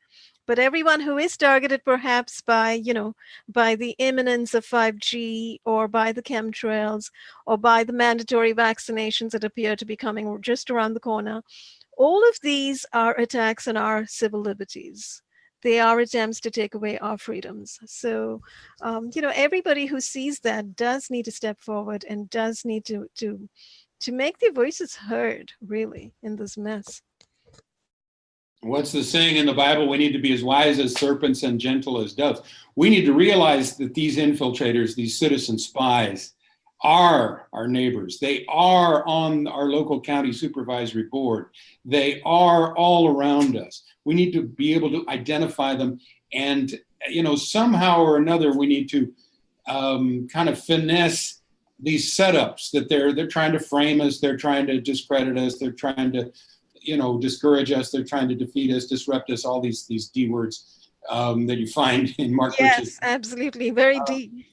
Speaker 1: but everyone who is targeted perhaps by, by the imminence of 5G or by the chemtrails or by the mandatory vaccinations that appear to be coming just around the corner. All of these are attacks on our civil liberties. They are attempts to take away our freedoms. So, everybody who sees that does need to step forward and does need to make their voices heard, really, in this mess.
Speaker 2: What's the saying in the Bible? We need to be as wise as serpents and gentle as doves. We need to realize that these infiltrators, these citizen spies, are our neighbors. They are on our local county supervisory board. They are all around us. We need to be able to identify them. And, you know, somehow or another, we need to kind of finesse these setups that they're trying to frame us. They're trying to discredit us. They're trying to, you know, discourage us. They're trying to defeat us, disrupt us. All these D words that you find in Mark Rich's.
Speaker 1: Yes, absolutely. Very deep.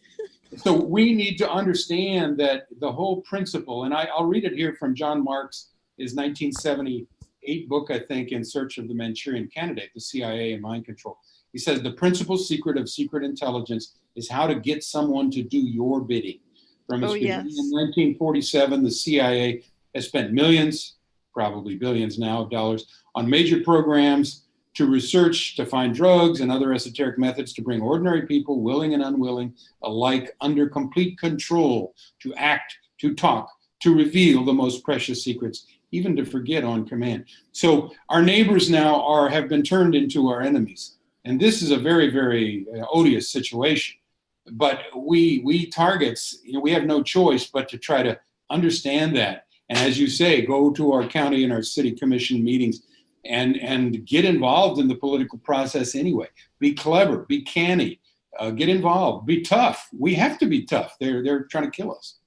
Speaker 2: So we need to understand that the whole principle, and I'll read it here from John Marks, his 1978 book, I think, In Search of the Manchurian Candidate, the CIA and mind control. He says the principal secret of secret intelligence is how to get someone to do your bidding. From
Speaker 1: Oh,
Speaker 2: its beginning in
Speaker 1: yes.
Speaker 2: 1947, the CIA has spent millions, probably billions now, of dollars on major programs to research to find drugs and other esoteric methods to bring ordinary people, willing and unwilling, alike under complete control to act, to talk, to reveal the most precious secrets, even to forget on command. So our neighbors now have been turned into our enemies. And this is a very, very odious situation. But we targets, you know, we have no choice but to try to understand that. And as you say, go to our county and our city commission meetings and get involved in the political process anyway. Be clever, be canny, get involved, be tough. We have to be tough. They're trying to kill us.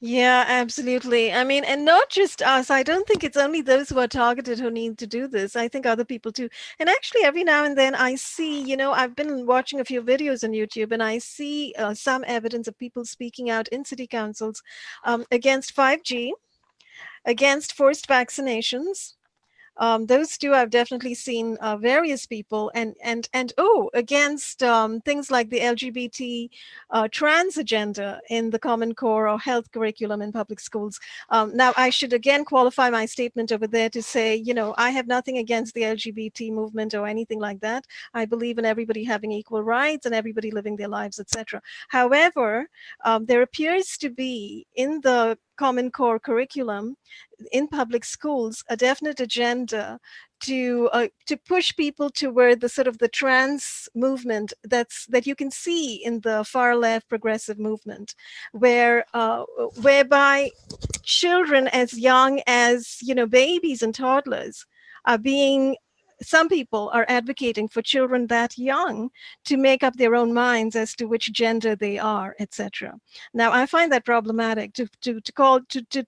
Speaker 1: Yeah, absolutely. I mean, and not just us. I don't think it's only those who are targeted who need to do this. I think other people too. And actually, every now and then I see, I've been watching a few videos on YouTube and I see some evidence of people speaking out in city councils against 5G, against forced vaccinations. Those two I've definitely seen various people and against things like the LGBT trans agenda in the Common Core or health curriculum in public schools. Now I should again qualify my statement over there to say, I have nothing against the LGBT movement or anything like that. I believe in everybody having equal rights and everybody living their lives, etc. However, there appears to be in the Common Core curriculum in public schools a definite agenda to push people toward the sort of the trans movement that you can see in the far left progressive movement, whereby children as young as babies and toddlers are being some people are advocating for children that young to make up their own minds as to which gender they are, etc. Now, I find that problematic to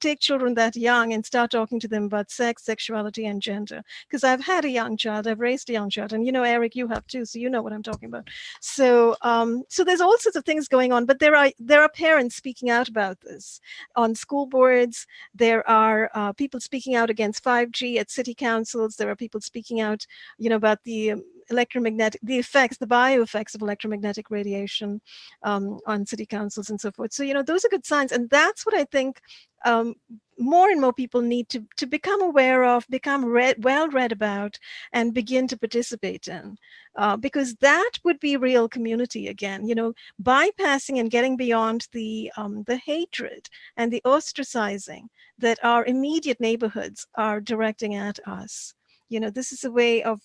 Speaker 1: take children that young and start talking to them about sex, sexuality, and gender. Because I've had a young child, I've raised a young child, and Eric, you have too, so you know what I'm talking about. So there's all sorts of things going on, but there are parents speaking out about this on school boards. There are people speaking out against 5G at city councils. There are people speaking out, about the electromagnetic, the effects, the bioeffects of electromagnetic radiation on city councils and so forth. So, those are good signs. And that's what I think um, more and more people need to become aware of, become well read about, and begin to participate in. Because that would be real community again, bypassing and getting beyond the hatred and the ostracizing that our immediate neighborhoods are directing at us. This is a way of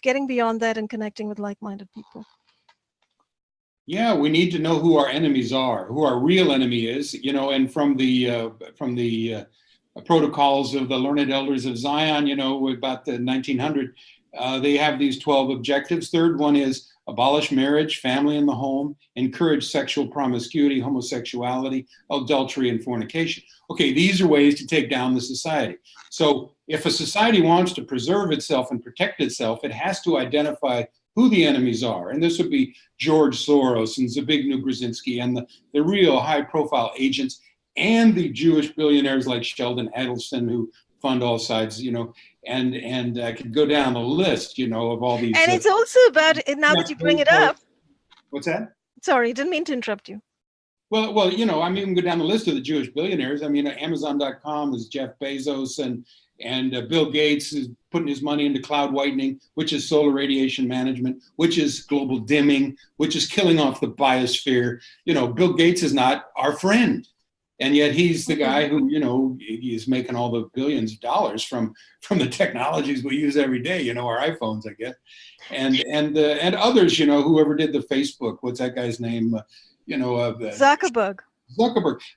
Speaker 1: getting beyond that and connecting with like-minded people.
Speaker 2: Yeah, we need to know who our enemies are, who our real enemy is, and from the protocols of the learned elders of Zion, about the 1900, they have these 12 objectives. Third one is abolish marriage, family in the home, encourage sexual promiscuity, homosexuality, adultery, and fornication. Okay, these are ways to take down the society. So if a society wants to preserve itself and protect itself, it has to identify who the enemies are. And this would be George Soros and Zbigniew Brzezinski and the real high profile agents and the Jewish billionaires like Sheldon Adelson who fund all sides, and I could go down the list, of all these.
Speaker 1: And it's also about, now that you bring it up.
Speaker 2: What's that?
Speaker 1: Sorry, didn't mean to interrupt you.
Speaker 2: Well, I mean, we can go down the list of the Jewish billionaires. I mean, Amazon.com is Jeff Bezos, and Bill Gates is putting his money into cloud whitening, which is solar radiation management, which is global dimming, which is killing off the biosphere. Bill Gates is not our friend. And yet he's the guy who, he's making all the billions of dollars from the technologies we use every day, our iPhones, I guess. And others, whoever did the Facebook, what's that guy's name?
Speaker 1: Zuckerberg.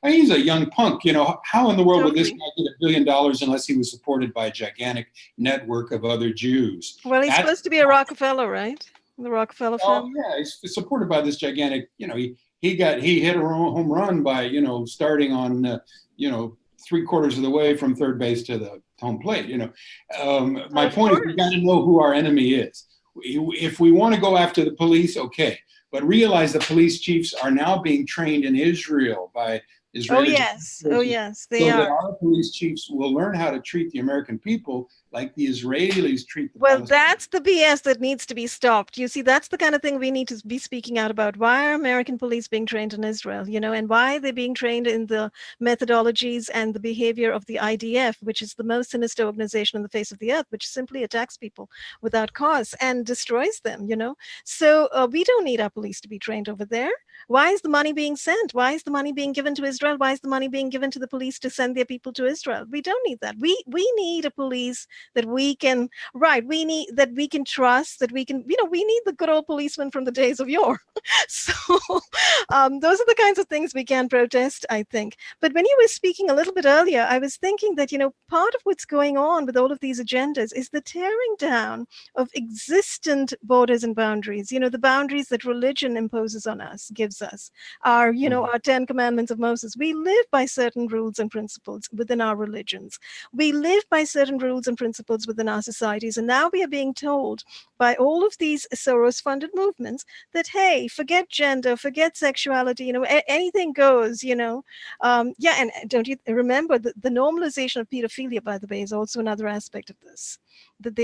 Speaker 2: I mean, he's a young punk. How in the world would this
Speaker 1: Totally.
Speaker 2: guy get $1 billion unless he was supported by a gigantic network of other Jews?
Speaker 1: Well, he's supposed to be a Rockefeller, right? The Rockefeller
Speaker 2: Oh
Speaker 1: family.
Speaker 2: yeah, he's supported by this gigantic. He hit a home run by starting on 3/4 of the way from third base to the home plate. My
Speaker 1: Of
Speaker 2: point is we got
Speaker 1: course.
Speaker 2: to know who our enemy is. If we want to go after the police, okay, but realize the police chiefs are now being trained in Israel by
Speaker 1: Oh,
Speaker 2: Israeli
Speaker 1: yes. Oh, yes, they
Speaker 2: so that
Speaker 1: are.
Speaker 2: our police chiefs will learn how to treat the American people like the Israelis treat the
Speaker 1: Well,
Speaker 2: Palestinians.
Speaker 1: that's the BS that needs to be stopped. You see, that's the kind of thing we need to be speaking out about. Why are American police being trained in Israel, and why are they being trained in the methodologies and the behavior of the IDF, which is the most sinister organization on the face of the earth, which simply attacks people without cause and destroys them. So we don't need our police to be trained over there. Why is the money being sent? Why is the money being given to Israel? Why is the money being given to the police to send their people to Israel? We don't need that. We need a police that we can, right, we need, that we can trust, that we can, we need the good old policemen from the days of yore. So those are the kinds of things we can protest, I think. But when you were speaking a little bit earlier, I was thinking that, part of what's going on with all of these agendas is the tearing down of existent borders and boundaries, the boundaries that religion imposes on us, gives us, our 10 commandments of Moses. We live by certain rules and principles within our religions. We live by certain rules and principles within our societies. And now we are being told by all of these Soros funded movements that, hey, forget gender, forget sexuality, anything goes, yeah. And don't you remember that the normalization of pedophilia, by the way, is also another aspect of this, that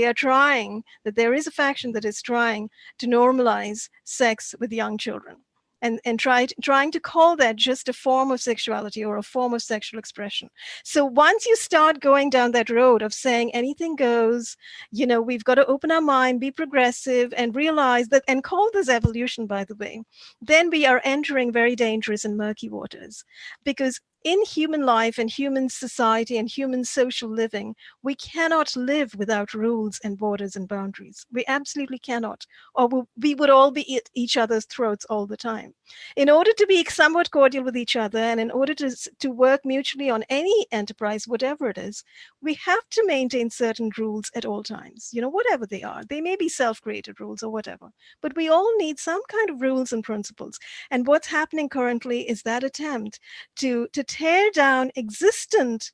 Speaker 1: there is a faction that is trying to normalize sex with young children and trying to call that just a form of sexuality or a form of sexual expression. So once you start going down that road of saying anything goes, we've got to open our mind, be progressive, and realize that, and call this evolution, by the way, then we are entering very dangerous and murky waters. Because in human life and human society and human social living, we cannot live without rules and borders and boundaries. We absolutely cannot, or we would all be at each other's throats all the time. In order to be somewhat cordial with each other and in order to work mutually on any enterprise, whatever it is, we have to maintain certain rules at all times, whatever they are. They may be self created rules or whatever, but we all need some kind of rules and principles. And what's happening currently is that attempt to tear down existent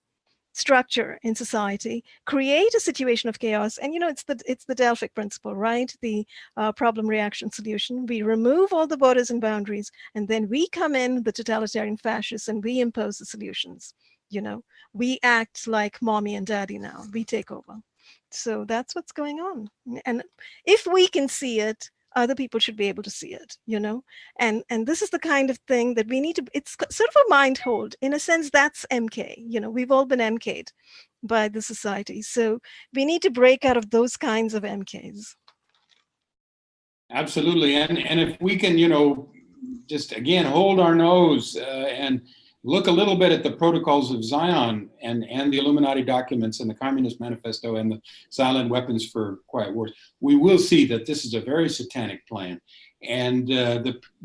Speaker 1: structure in society, create a situation of chaos. And it's the Delphic principle, right? The problem reaction solution. We remove all the borders and boundaries, and then we come in, the totalitarian fascists, and we impose the solutions. you know we act like mommy and daddy now. We take over. So that's what's going on. And if we can see it, other people should be able to see it. And this is the kind of thing that we need to, it's sort of a mind hold. In a sense, that's MK. We've all been MK'd by the society. So we need to break out of those kinds of MKs.
Speaker 2: Absolutely. And if we can, just again, hold our nose and look a little bit at the protocols of Zion and the Illuminati documents and the Communist Manifesto and the silent weapons for quiet wars, we will see that this is a very satanic plan. And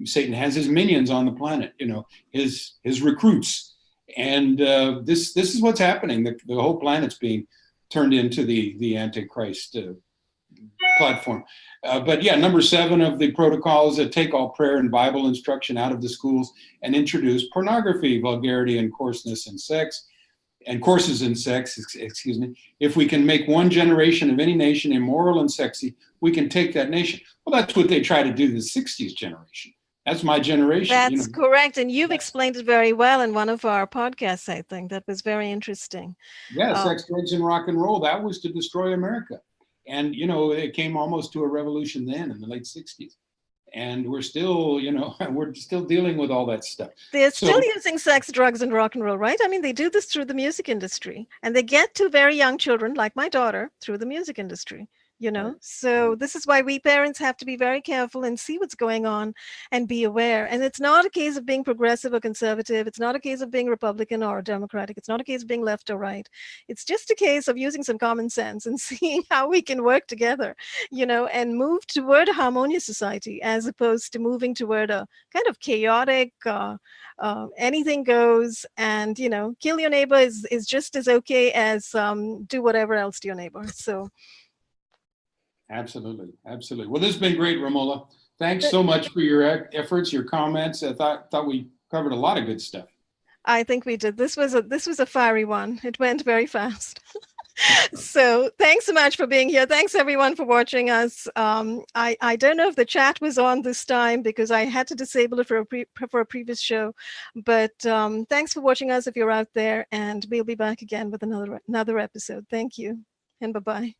Speaker 2: Satan has his minions on the planet, his recruits. And this is what's happening. The whole planet's being turned into the Antichrist platform. But yeah, number 7 of the protocols that take all prayer and Bible instruction out of the schools and introduce pornography, vulgarity, and coarseness in sex, and courses in sex, excuse me. If we can make one generation of any nation immoral and sexy, we can take that nation. Well, that's what they try to do the 60s generation. That's my generation.
Speaker 1: That's correct. And you've explained it very well in one of our podcasts, I think. That was very interesting.
Speaker 2: Yeah, sex, drugs, and rock and roll. That was to destroy America. And, it came almost to a revolution then in the late 60s. And we're still, we're still dealing with all that stuff.
Speaker 1: They're still using sex, drugs, and rock and roll, right? I mean, they do this through the music industry. And they get to very young children, like my daughter, through the music industry.
Speaker 2: Right.
Speaker 1: So this is why we parents have to be very careful and see what's going on and be aware. And it's not a case of being progressive or conservative. It's not a case of being Republican or Democratic. It's not a case of being left or right. It's just a case of using some common sense and seeing how we can work together, and move toward a harmonious society as opposed to moving toward a kind of chaotic, anything goes, and kill your neighbor is just as okay as do whatever else to your neighbor. So
Speaker 2: absolutely. Well, this has been great, Romola. Thanks so much for your efforts, your comments. I thought we covered a lot of good stuff.
Speaker 1: I think we did. This was a fiery one. It went very fast. So thanks so much for being here. Thanks everyone for watching us. I don't know if the chat was on this time because I had to disable it for a previous show, but thanks for watching us if you're out there, and we'll be back again with another episode. Thank you, and bye-bye.